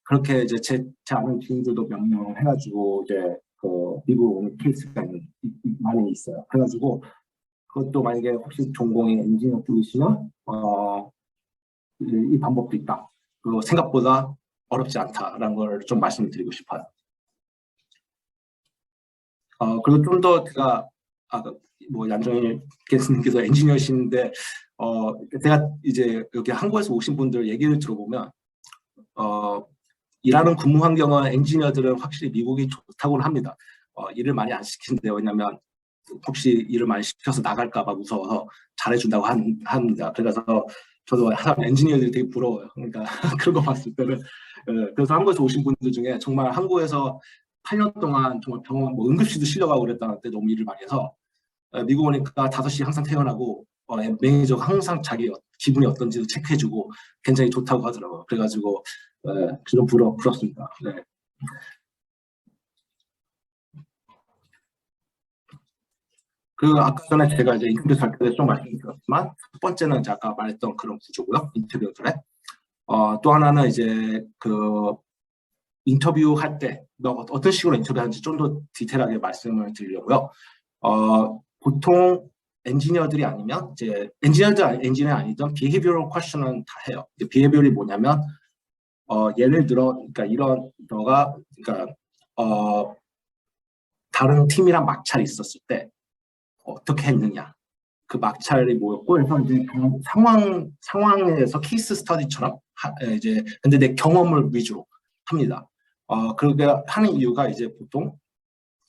그렇게 이제 제 아는 지인들도 몇 명 해가지고 이제 그 미국 오는 케이스가 많이 있어요. 그래가지고 그것도 만약에 혹시 전공이 엔지니어 쪽이시면 이 방법도 있다. 그 생각보다 어렵지 않다라는 걸 좀 말씀드리고 싶어요. 그리고 좀 더 제가 뭐 얀정희 교수님께서 엔지니어신데 제가 이제 여기 한국에서 오신 분들 얘기를 들어보면 일하는 근무 환경은 엔지니어들은 확실히 미국이 좋다고는 합니다. 일을 많이 안 시킨대요. 왜냐하면 혹시 일을 많이 시켜서 나갈까봐 무서워서 잘해준다고 합니다. 그래서 저도 항상 엔지니어들이 되게 부러워요. 그러니까 그런 거 봤을 때는 그래서 한국에서 오신 분들 중에 정말 한국에서 8년 동안 정말 병원 뭐 응급실도 실려가고 그랬다는데 너무 일을 많이 해서 미국 오니까 5시 항상 퇴근하고 매니저가 항상 자기 기분이 어떤지도 체크해주고 굉장히 좋다고 하더라고요. 그래가지고 좀 부럽습니다. 네. 그 아까 전에 제가 이제 인터뷰 할 때 좀 말씀드렸지만 첫 번째는 제가 아까 말했던 그런 구조고요. 인터뷰들에 또 하나는 이제 그 인터뷰 할 때 어떤 식으로 인터뷰하는지 좀 더 디테일하게 말씀을 드리려고요. 보통 엔지니어들이 아니면 이제 엔지니어 아니던 비헤비어럴 퀘스천은 다 해요. 비헤비어럴이 뭐냐면 예를 들어 그러니까 이런 너가 그러니까 다른 팀이랑 마찰이 있었을 때 어떻게 했느냐. 그 막찰이 뭐였고, 그래서 이제 상황에서 케이스 스터디처럼 이제 근데 내 경험을 위주로 합니다. 그렇게 하는 이유가 이제 보통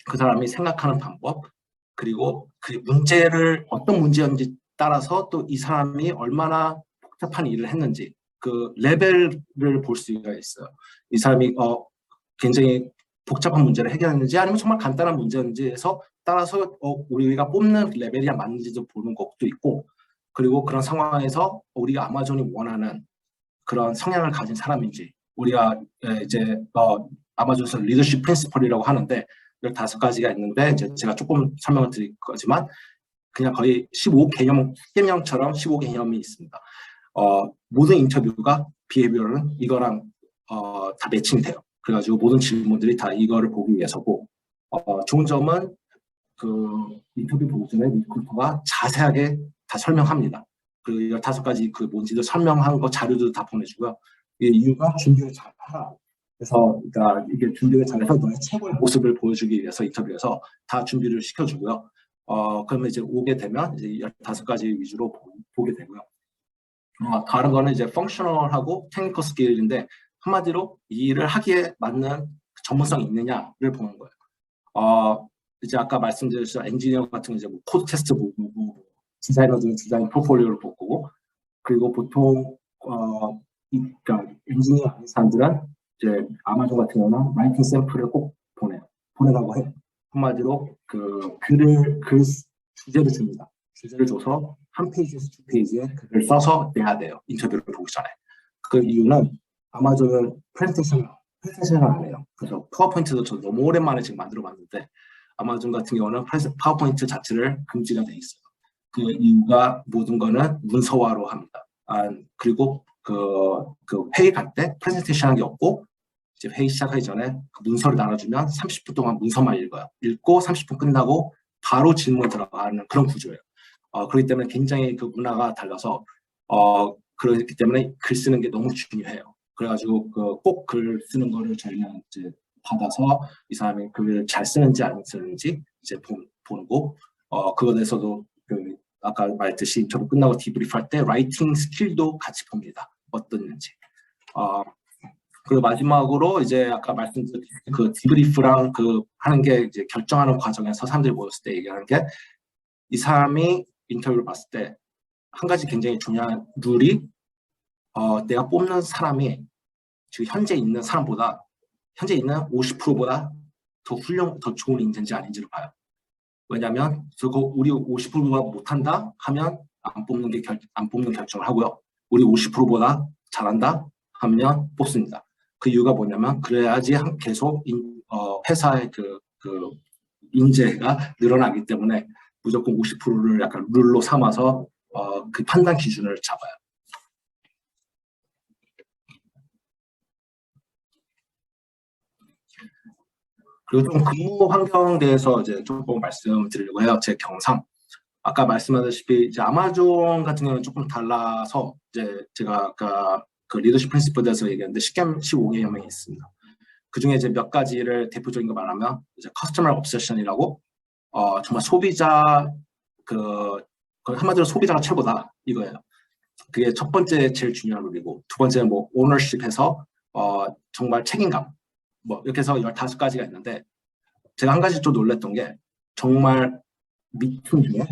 그 사람이 생각하는 방법 그리고 그 문제를 어떤 문제였는지 따라서 또 이 사람이 얼마나 복잡한 일을 했는지 그 레벨을 볼 수가 있어요. 이 사람이 굉장히 복잡한 문제를 해결했는지 아니면 정말 간단한 문제인지에서 따라서 우리가 뽑는 레벨이 맞는지도 보는 것도 있고 그리고 그런 상황에서 우리가 아마존이 원하는 그런 성향을 가진 사람인지 우리가 이제 아마존에서 리더십 프린시플이라고 하는데 15가지가 있는데 이제 제가 조금 설명을 드릴 거지만 그냥 거의 15개념처럼 15개념이 있습니다. 모든 인터뷰가 비헤비어는 이거랑 다 매칭이 돼요. 그래가지고 모든 질문들이 다 이거를 보기 위해서고 좋은 점은 그 인터뷰 보기 전에 리크루터가 자세하게 다 설명합니다. 그리고 15가지 그 뭔지도 설명한 거 자료도 다 보내주고요. 이게 이유가 준비를 잘 하라. 그래서 그러니까 이게 준비를 잘해서 너의 최고의 모습을 보여주기 위해서 인터뷰에서 다 준비를 시켜주고요. 그러면 이제 오게 되면 이제 15가지 위주로 보게 되고요. 다른 거는 이제 펑셔널하고 테크니컬 스킬인데 한마디로 이 일을 하기에 맞는 전문성이 있느냐를 보는 거예요. 이제 아까 말씀드렸죠. 엔지니어 같은 이제 뭐 코드 테스트 보고, 디자이너들은 디자인 포트폴리오를 보고, 그리고 보통 그러니까 엔지니어 아닌 사람들은 이제 아마존 같은 경우는 라이팅 샘플을 꼭 보내라고 해요. 한마디로 그 글 주제를 줍니다. 주제를 줘서 한 페이지에서 2페이지에 글을 써서 내야 돼요. 인터뷰를 보기 전에. 그 이유는 아마존은 프레젠테이션을 안 해요. 그래서 파워포인트도 저 너무 오랜만에 지금 만들어봤는데 아마존 같은 경우는 파워포인트 자체를 금지가 돼 있어요. 그 이유가 모든 거는 문서화로 합니다. 그리고 그 회의 갈 때 프레젠테이션 하는 게 없고 이제 회의 시작하기 전에 그 문서를 나눠주면 30분 동안 문서만 읽어요. 읽고 30분 끝나고 바로 질문 들어가는 그런 구조예요. 그렇기 때문에 굉장히 그 문화가 달라서 그렇기 때문에 글 쓰는 게 너무 중요해요. 그래가지고 꼭 글 쓰는 거를 저희가 이제 받아서 이 사람이 글을 잘 쓰는지 안 쓰는지 이제 보고 그거에 대해서도 아까 말했듯이 인터뷰 끝나고 디브리프 할 때 라이팅 스킬도 같이 봅니다. 어떻는지. 그리고 마지막으로 이제 아까 말씀드린 그 디브리프랑 그 하는 게 이제 결정하는 과정에서 사람들이 모였을 때 얘기하는 게 이 사람이 인터뷰를 봤을 때 한 가지 굉장히 중요한 룰이 내가 뽑는 사람이 지금 현재 있는 사람보다 현재 있는 50%보다 더 좋은 인재인지 아닌지를 봐요. 왜냐하면 우리 50%보다 못한다 하면 안 뽑는 결정을 하고요. 우리 50%보다 잘한다 하면 뽑습니다. 그 이유가 뭐냐면 그래야지 계속 회사의 그 인재가 늘어나기 때문에 무조건 50%를 약간 룰로 삼아서 그 판단 기준을 잡아요. 그리고 좀 근무 환경에 대해서 이제 조금 말씀드리려고 해요. 제 경상. 아까 말씀하셨다시피 이제 아마존 같은 경우는 조금 달라서 이제 제가 아까 그 리더십 프린시플에 대해서 얘기했는데 15개 혁명이 있습니다. 그 중에 이제 몇 가지를 대표적인 거 말하면 이제 커스터머 옵세션이라고 정말 소비자 그 한마디로 소비자가 최고다 이거예요. 그게 첫 번째 제일 중요한 룰이고 두 번째는 뭐 오너십해서 정말 책임감 뭐 이렇게 해서 15가지가 있는데 제가 한 가지 좀 놀랬던 게 정말 미팅 중에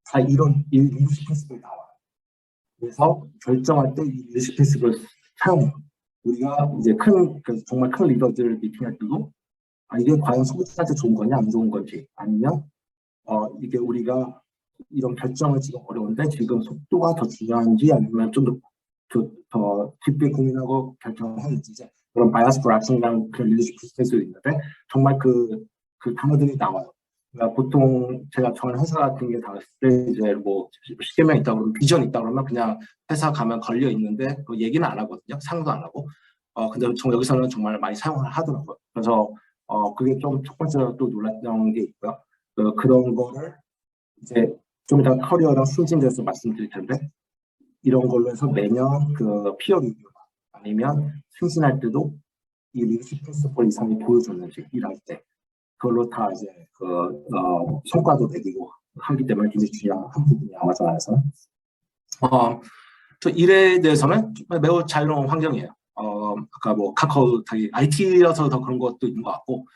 다 이런 리더십 프린시플이 나와요. 그래서 결정할 때 이 리더십 프린시플을 사용해요. 우리가 이제 정말 큰 리더들 미팅할 때도 이게 과연 소비자한테 좋은 거냐 안 좋은 건지 아니면 이게 우리가 이런 결정을 지금 어려운데 지금 속도가 더 중요한지 아니면 좀 더 깊게 고민하고 결정을 하는지 이제 그런 바이어스 브라킹이라는 그런 리더십 프린시플이 있는데 정말 그 단어들이 나와요. 그러니까 보통 제가 전 회사 같은 게 다녔을 때 이제 뭐 10개 명 있다 그러면 비전 있다 그러면 그냥 회사 가면 걸려 있는데 그 얘기는 안 하거든요. 상도 안 하고. 근데 여기서는 정말 많이 사용을 하더라고요. 그래서 그게 좀 첫 번째로 또 놀랐던 게 있고요. 그런 거를 이제 좀 이따 커리어랑 승진에 대해서 말씀드릴 텐데 이런 걸로 해서 매년 그 피어 리뷰 아니면 승진할 때도 이 리더십 프린시플 이상이 보여줬는지 일할 때 그걸로 다 이제 성과도 매기고 하기 때문에 굉장히 중요한 한 부분이 아마존에서 저 일에 대해서는 매우 자유로운 환경이에요. 아까 뭐 카카오 IT라서 더 그런 것도 있는 것 같고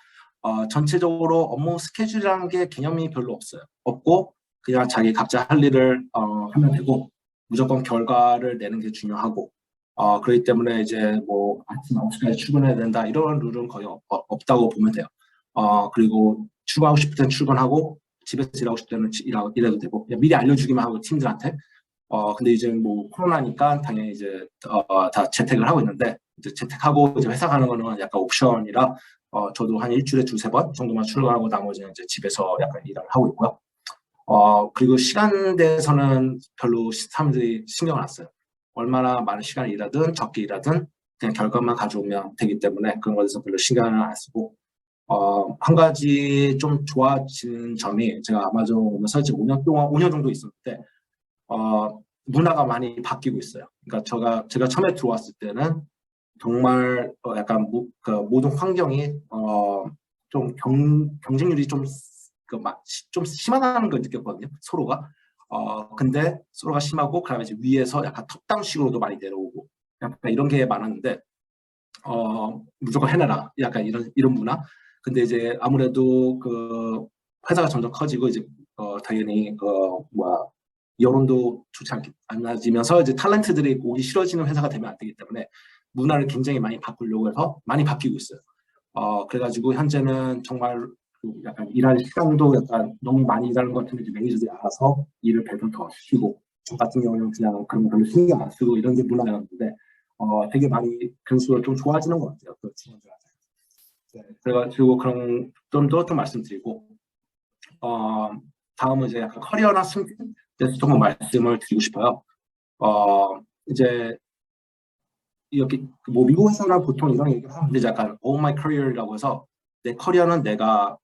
전체적으로 업무 스케줄이라는 게 개념이 별로 없고 그냥 자기 각자 할 일을 하면 되고 무조건 결과를 내는 게 중요하고 그렇기 때문에 이제 뭐 아침 9시까지 출근해야 된다 이런 룰은 거의 없다고 보면 돼요. 그리고 출근하고 싶을 때는 출근하고 집에서 일하고 싶을 때는 일해도 되고 그냥 미리 알려주기만 하고 팀들한테 근데 이제 뭐 코로나니까 당연히 이제 다 재택을 하고 있는데 이제 재택하고 이제 회사 가는 거는 약간 옵션이라 저도 한 일주일에 2-3번 정도만 출근하고 나머지는 이제 집에서 약간 일을 하고 있고요. 그리고 시간 대해서는 별로 사람들이 신경을 안 써요. 얼마나 많은 시간을 일하든 적게 일하든 그냥 결과만 가져오면 되기 때문에 그런 것에서 별로 신경을 안 쓰고 한 가지 좀 좋아진 점이 제가 아마존 오면서 이제 5년 정도 있었는데 문화가 많이 바뀌고 있어요. 그러니까 제가 처음에 들어왔을 때는 정말 약간 모든 환경이 좀 경쟁률이 좀 심하다는 걸 느꼈거든요. 서로가. 근데 서로가 심하고 그다음에 이제 위에서 약간 톱다운식으로도 많이 내려오고 약간 이런 게 많았는데 무조건 해내라. 약간 이런 문화. 근데 이제 아무래도 그 회사가 점점 커지고 이제 당연히 여론도 좋지 않아지면서 이제 탤런트들이 오기 싫어지는 회사가 되면 안 되기 때문에 문화를 굉장히 많이 바꾸려고 해서 많이 바뀌고 있어요. 그래가지고 현재는 정말 약간 일할 시간도 약간 너무 많이 일하는 것 같은데 매니저들이 알아서 일을 배분 더 시키고 저 같은 경우는 그냥 그런 거 별로 신경 안 쓰고 이런 게 문화였는데 되게 많이 그런 식으로 좀 좋아지는 것 같아요. 그 친구들한테. 네, 그래가지고 그런 점도 좀 말씀드리고 다음은 이제 약간 커리어나 승진에 대해서 조금 말씀을 드리고 싶어요. 이제 여기 뭐 미국 회사나 보통 이런 얘기를 하는데 약간 all my career라고 해서 내 커리어는 내가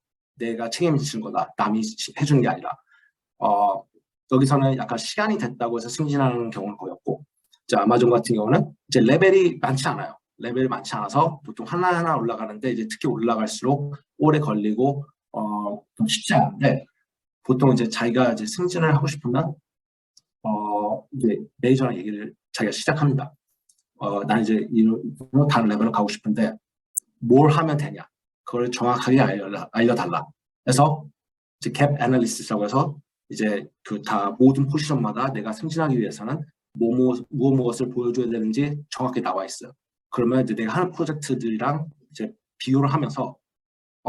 책임지는 거다. 남이 해주는 게 아니라 여기서는 약간 시간이 됐다고 해서 승진하는 경우는 거의 없고 이제 아마존 같은 경우는 이제 레벨이 많지 않아요. 레벨이 많지 않아서 보통 하나하나 올라가는데 이제 특히 올라갈수록 오래 걸리고 좀 쉽지 않은데 보통 이제 자기가 이제 승진을 하고 싶으면 이제 매니저랑 얘기를 자기가 시작합니다. 난 이제 이런 다른 레벨로 가고 싶은데 뭘 하면 되냐? 그걸 정확하게 알려달라. 그래서 이제 갭 애널리시스라고 해서 이제 그 다 모든 포지션마다 내가 승진하기 위해서는 무엇을 보여줘야 되는지 정확히 나와 있어요. 그러면 이제 내가 하는 프로젝트들이랑 이제 비교를 하면서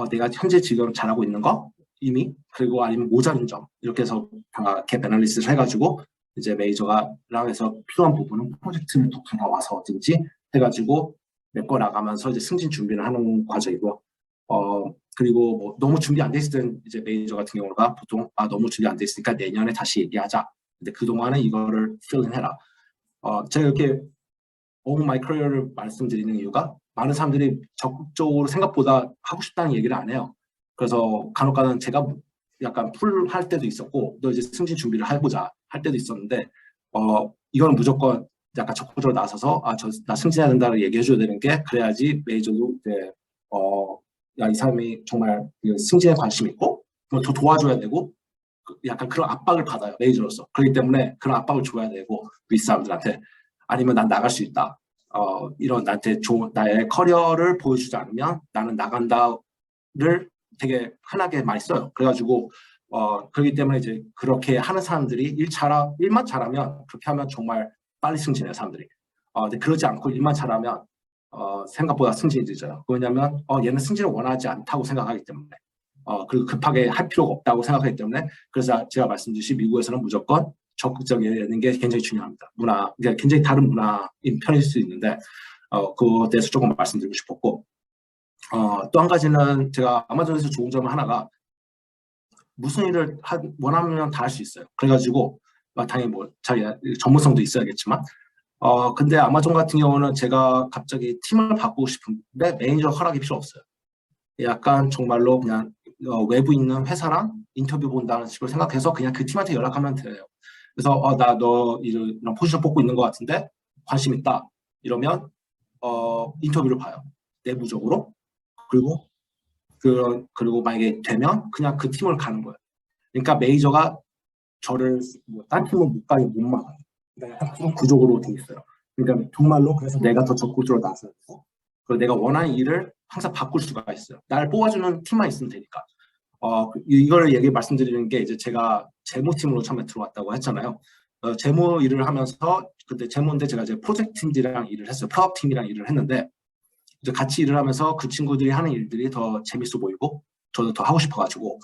내가 현재 지금 잘하고 있는 거 이미 그리고 아니면 모자른 점 이렇게 해서 다 갭 애널리시스를 해가지고 이제 매니저랑 해서 필요한 부분은 프로젝트를 더 가져와서든지 해가지고 메꿔 나가면서 이제 승진 준비를 하는 과정이고 그리고 뭐 너무 준비 안 돼 있을 땐 이제 매니저 같은 경우가 보통 너무 준비 안 돼 있으니까 내년에 다시 얘기하자. 근데 그동안은 이거를 필링해라. 제가 이렇게 all my career를 말씀드리는 이유가 많은 사람들이 적극적으로 생각보다 하고 싶다는 얘기를 안 해요. 그래서 간혹가다는 제가 약간 풀 할 때도 있었고 너 이제 승진 준비를 해보자 할 때도 있었는데 이거는 무조건 약간 적극적으로 나서서 나 승진해야 된다고 얘기해줘야 되는 게 그래야지 매니저도 이제 야, 이 사람이 정말 승진에 관심 있고 더 도와줘야 되고 약간 그런 압박을 받아요 매니저로서. 그렇기 때문에 그런 압박을 줘야 되고 윗사람들한테 아니면 난 나갈 수 있다. 이런 나한테 나의 커리어를 보여주지 않으면 나는 나간다를 되게 흔하게 많이 써요. 그래가지고 그렇기 때문에 이제 그렇게 하는 사람들이 일만 잘하면 그렇게 하면 정말 빨리 승진해요 사람들이. 근데 그러지 않고 일만 잘하면 생각보다 승진이 늦어요. 왜냐하면 얘는 승진을 원하지 않다고 생각하기 때문에 그리고 급하게 할 필요가 없다고 생각하기 때문에 그래서 제가 말씀드렸듯이 미국에서는 무조건 적극적이는 게 굉장히 중요합니다. 그러니까 굉장히 다른 문화인 편일 수 있는데 그거에 대해서 조금 말씀드리고 싶었고 또 한 가지는 제가 아마존에서 좋은 점 하나가 무슨 일을 원하면 다 할 수 있어요. 그래가지고 당연히 뭐 자기 전문성도 있어야겠지만 근데 아마존 같은 경우는 제가 갑자기 팀을 바꾸고 싶은데 매니저 허락이 필요 없어요. 약간 정말로 그냥 외부 있는 회사랑 인터뷰 본다는 식으로 생각해서 그냥 그 팀한테 연락하면 돼요. 그래서 너 이런 포지션 뽑고 있는 것 같은데 관심 있다 이러면 인터뷰를 봐요. 내부적으로. 그리고 만약에 되면 그냥 그 팀을 가는 거예요. 그러니까 매니저가 저를 딴 팀을 못 가게 못 막아요. 그러니까 그런 구조로 돼 있어요. 그러니까 정말로 그래서 내가 더 적극적으로 나서고 그리고 내가 원하는 일을 항상 바꿀 수가 있어요. 날 뽑아주는 팀만 있으면 되니까. 이걸 말씀드리는 게 이제 제가 재무팀으로 처음에 들어왔다고 했잖아요. 재무 일을 하면서 그때 재무인데 제가 이제 프로젝트 팀들이랑 일을 했어요. 프로젝트 팀이랑 일을 했는데 이제 같이 일을 하면서 그 친구들이 하는 일들이 더 재밌어 보이고 저도 더 하고 싶어가지고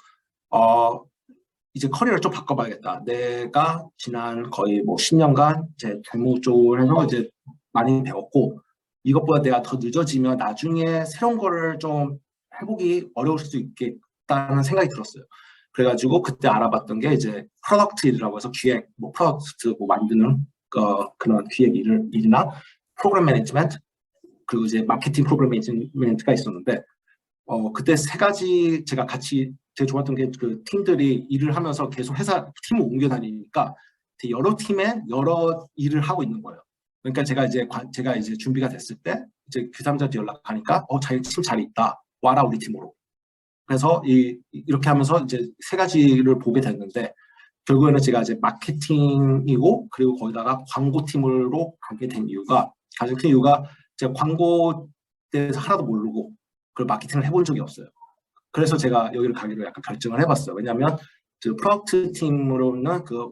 이제 커리어를 좀 바꿔봐야겠다. 내가 지난 거의 뭐 10년간 이제 재무 쪽을 해서 이제 많이 배웠고 이것보다 내가 더 늦어지면 나중에 새로운 거를 좀 해보기 어려울 수 있겠다는 생각이 들었어요. 그래가지고 그때 알아봤던 게 이제 프로덕트 일이라고 해서 기획, 뭐 프로덕트 뭐 만드는 그런 기획 일이나 프로그램 매니지먼트 그리고 이제 마케팅 프로그램 매니지먼트가 있었는데 그때 세 가지 제가 같이 되게 좋았던 게 그 팀들이 일을 하면서 계속 팀을 옮겨 다니니까 여러 팀에 여러 일을 하고 있는 거예요. 그러니까 제가 이제 준비가 됐을 때 이제 그 사람들한테 연락하니까 자기 팀 잘 있다 와라 우리 팀으로. 그래서 이렇게 하면서 이제 세 가지를 보게 됐는데 결국에는 제가 이제 마케팅이고 그리고 거기다가 광고팀으로 가게 된 이유가 가장 큰 이유가 제가 광고에 대해서 하나도 모르고 그걸 마케팅을 해본 적이 없어요. 그래서 제가 여기를 가기로 약간 결정을 해봤어요. 왜냐하면 그 프로덕트 팀으로는 그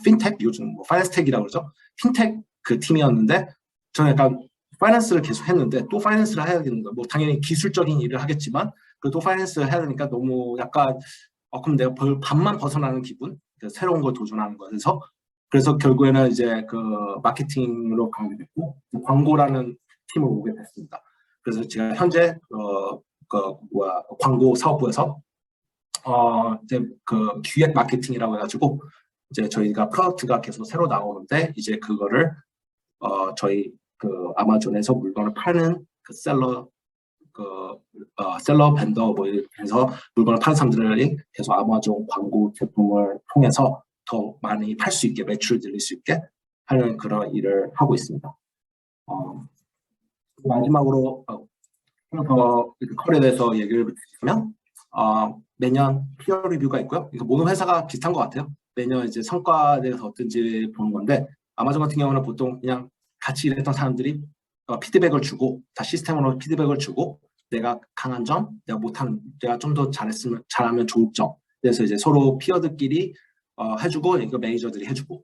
핀텍 요즘 뭐 파이낸스텍이라고 그러죠. 핀텍 그 팀이었는데 저는 약간 파이낸스를 계속 했는데 또 파이낸스를 해야 되는 거예요. 뭐 당연히 기술적인 일을 하겠지만 또 파이낸스를 해야 되니까 너무 약간 그럼 내가 반만 벗어나는 기분, 새로운 걸 도전하는 거여서 그래서 결국에는 이제 그 마케팅으로 가게 됐고 광고라는 팀을 오게 됐습니다. 그래서 제가 현재 광고 사업부에서 이제 그 기획 마케팅이라고 해가지고 이제 저희가 프로덕트가 계속 새로 나오는데 이제 그거를 저희 그 아마존에서 물건을 파는 그 셀러 벤더 뭐 해서 물건을 파는 사람들이 계속 아마존 광고 제품을 통해서 더 많이 팔 수 있게 매출을 늘릴 수 있게 하는 그런 일을 하고 있습니다. 마지막으로 더 커리어에 대해서 얘기를 드리면 매년 피어 리뷰가 있고요. 그러니까 모든 회사가 비슷한 것 같아요. 매년 이제 성과에 대해서 어떤지 보는 건데 아마존 같은 경우는 보통 그냥 같이 일했던 사람들이 피드백을 주고, 다 시스템으로 피드백을 주고, 내가 강한 점, 내가 좀 더 잘하면 좋을 점. 그래서 이제 서로 피어들끼리 해주고, 이거 매니저들이 해주고,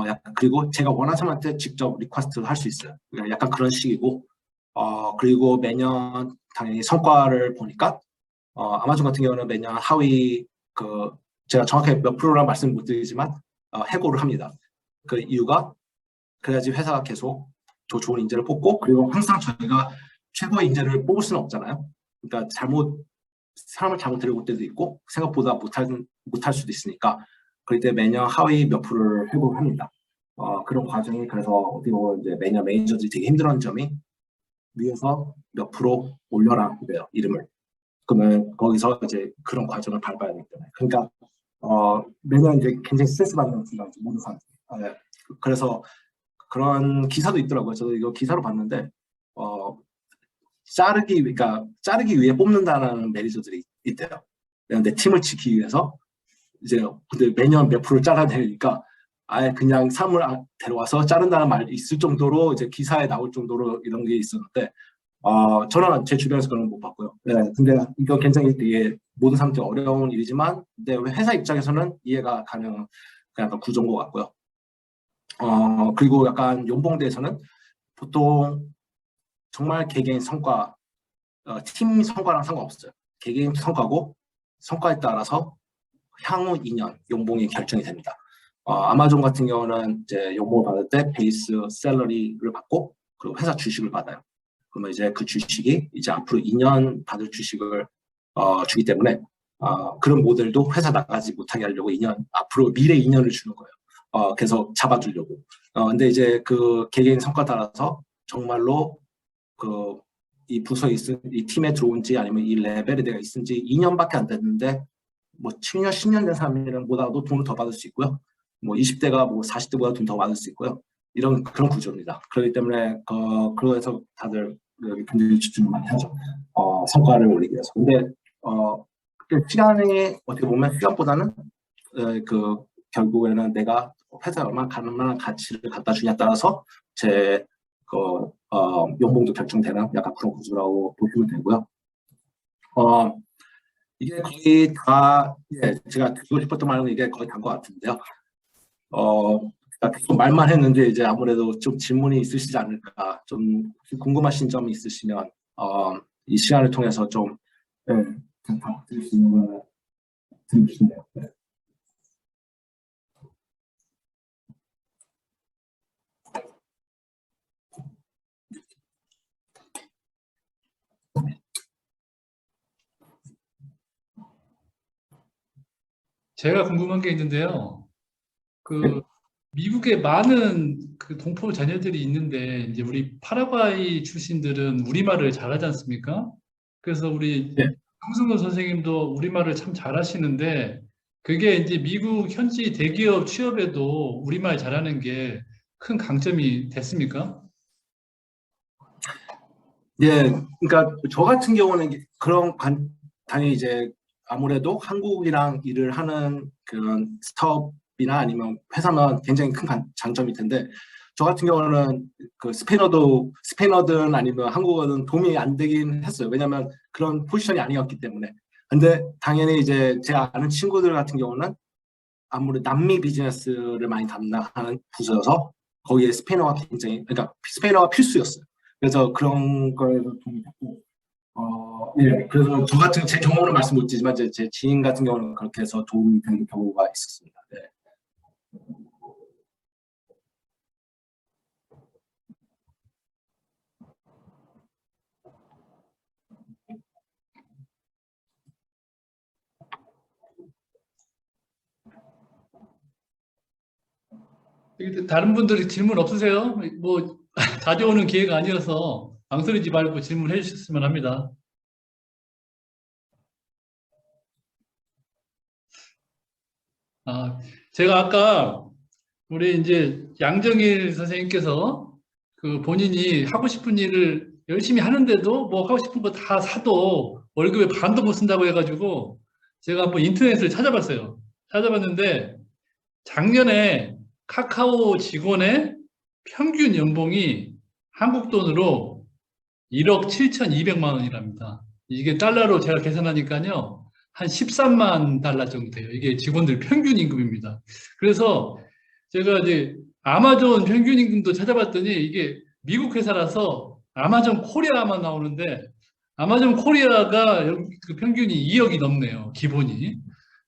약간 그리고 제가 원하는 사람한테 직접 리퀘스트를 할 수 있어요. 그러니까 약간 그런 식이고, 그리고 매년 당연히 성과를 보니까, 아마존 같은 경우는 매년 하위 제가 정확하게 몇 프로라 말씀 못 드리지만 해고를 합니다. 그 이유가 그래야지 회사가 계속 더 좋은 인재를 뽑고, 그리고 항상 저희가 최고의 인재를 뽑을 수는 없잖아요. 그러니까 사람을 잘못 데려올 때도 있고 생각보다 못할 수도 있으니까 그럴 때 매년 하위 몇 프로를 해고를 합니다. 그런 과정이 그래서 어떻게 보면 이제 매년 매니저들이 되게 힘들어하는 점이 위에서 몇 프로 올려라 그래요, 이름을. 그러면 거기서 이제 그런 과정을 밟아야 되기 때문에. 그러니까 매년 이제 굉장히 스트레스 받는 순간이죠, 모든 사람들이. 네. 그래서 그런 기사도 있더라고요. 저도 이거 기사로 봤는데 자르기 위해 뽑는다는 매니저들이 있대요. 내 팀을 지키기 위해서 이제 근데 매년 몇 프로 잘라야 되니까 아예 그냥 사람을 데려와서 자른다는 말이 있을 정도로 이제 기사에 나올 정도로 이런 게 있었는데 저는 제 주변에서 그런 거 못 봤고요. 네, 근데 이거 굉장히 되게 모든 사람들이 어려운 일이지만 근데 회사 입장에서는 이해가 가능한 약간 구조인 것 같고요. 그리고 약간 연봉대에서는 보통 정말 개개인 성과, 팀 성과랑 상관없어요. 개개인 성과고 성과에 따라서 향후 2년 연봉이 결정이 됩니다. 아마존 같은 경우는 이제 연봉을 받을 때 베이스 샐러리를 받고 그리고 회사 주식을 받아요. 그러면 이제 그 주식이 이제 앞으로 2년 받을 주식을 주기 때문에 그런 모델도 회사 나가지 못하게 하려고 2년 앞으로 미래 2년을 주는 거예요. 계속 잡아주려고. 근데 이제 그 개개인 성과 따라서 정말로 이 부서에 이 팀에 들어온지 아니면 이 레벨에 내가 있은지 2년밖에 안 됐는데 뭐 7년, 10년 된 사람이랑 보다도 돈을 더 받을 수 있고요. 뭐 20대가 뭐 40대보다 돈 더 받을 수 있고요. 그런 구조입니다. 그렇기 때문에 그래서 다들 굉장히 집중을 많이 하죠. 성과를 올리기 위해서. 근데 시간이 어떻게 보면 시간보다는 결국에는 내가 회사에 얼마나 가치를 갖다 주냐에 따라서 제 연봉도 결정되는 약간 그런 구조라고 보시면 되고요. 이게 거의 다, 제가 드리고 싶었던 말은 이게 거의 다인 것 같은데요. 계속 말만 했는데 이제 아무래도 좀 질문이 있으시지 않을까, 좀 궁금하신 점이 있으시면 이 시간을 통해서 좀 답 드릴 수 있는 걸 드리고 싶네요. 네. 제가 궁금한 게 있는데요. 미국에 많은 동포 자녀들이 있는데 이제 우리 파라과이 출신들은 우리말을 잘하지 않습니까? 그래서 우리 네. 황승근 선생님도 우리말을 참 잘하시는데 그게 이제 미국 현지 대기업 취업에도 우리말 잘하는 게 큰 강점이 됐습니까? 예, 그러니까 저 같은 경우는 당연히 이제 아무래도 한국이랑 일을 하는 그런 스타업이나 아니면 회사는 굉장히 큰 장점일 텐데 저 같은 경우는 스페인어든 아니면 한국어든 도움이 안 되긴 했어요. 왜냐하면 그런 포지션이 아니었기 때문에. 근데 당연히 이제 제가 아는 친구들 같은 경우는 아무래도 남미 비즈니스를 많이 담당하는 부서여서 거기에 그러니까 스페인어가 필수였어요. 그래서 그런 거에도 도움이 됐고, 그래서 제 경험은 말씀 못 드리지만 제 지인 같은 경우는 그렇게 해서 도움이 되는 경우가 있었습니다. 네. 다른 분들이 질문 없으세요? 뭐 가져오는 기회가 아니어서 망설이지 말고 질문해 주셨으면 합니다. 제가 아까 우리 이제 양정일 선생님께서 본인이 하고 싶은 일을 열심히 하는데도 뭐 하고 싶은 거 다 사도 월급의 반도 못 쓴다고 해가지고 제가 한번 인터넷을 찾아봤어요. 찾아봤는데 작년에 카카오 직원의 평균 연봉이 한국 돈으로 1억 7,200만 원이랍니다. 이게 달러로 제가 계산하니까요. 한 13만 달러 정도 돼요. 이게 직원들 평균 임금입니다. 그래서 제가 이제 아마존 평균 임금도 찾아봤더니 이게 미국 회사라서 아마존 코리아만 나오는데 아마존 코리아가 그 평균이 2억이 넘네요. 기본이.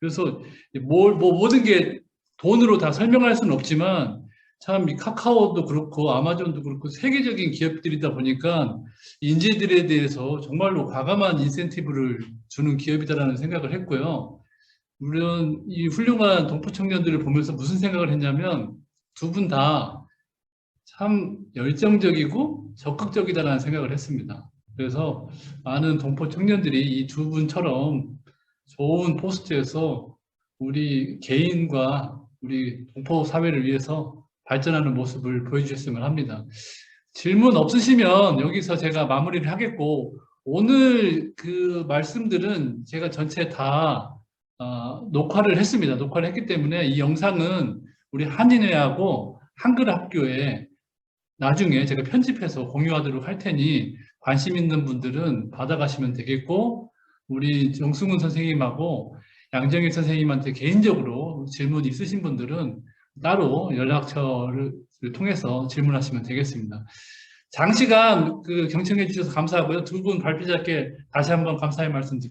그래서 모든 게 돈으로 다 설명할 수는 없지만 참 이 카카오도 그렇고 아마존도 그렇고 세계적인 기업들이다 보니까 인재들에 대해서 정말로 과감한 인센티브를 주는 기업이다라는 생각을 했고요. 물론 이 훌륭한 동포 청년들을 보면서 무슨 생각을 했냐면 두 분 다 참 열정적이고 적극적이다라는 생각을 했습니다. 그래서 많은 동포 청년들이 이 두 분처럼 좋은 포스트에서 우리 개인과 우리 동포 사회를 위해서 발전하는 모습을 보여주셨으면 합니다. 질문 없으시면 여기서 제가 마무리를 하겠고, 오늘 그 말씀들은 제가 전체 다 녹화를 했습니다. 녹화를 했기 때문에 이 영상은 우리 한인회하고 한글학교에 나중에 제가 편집해서 공유하도록 할 테니 관심 있는 분들은 받아가시면 되겠고, 우리 정승훈 선생님하고 양정일 선생님한테 개인적으로 질문 있으신 분들은 따로 연락처를 통해서 질문하시면 되겠습니다. 장시간 경청해 주셔서 감사하고요. 두 분 발표자께 다시 한번 감사의 말씀 드립니다.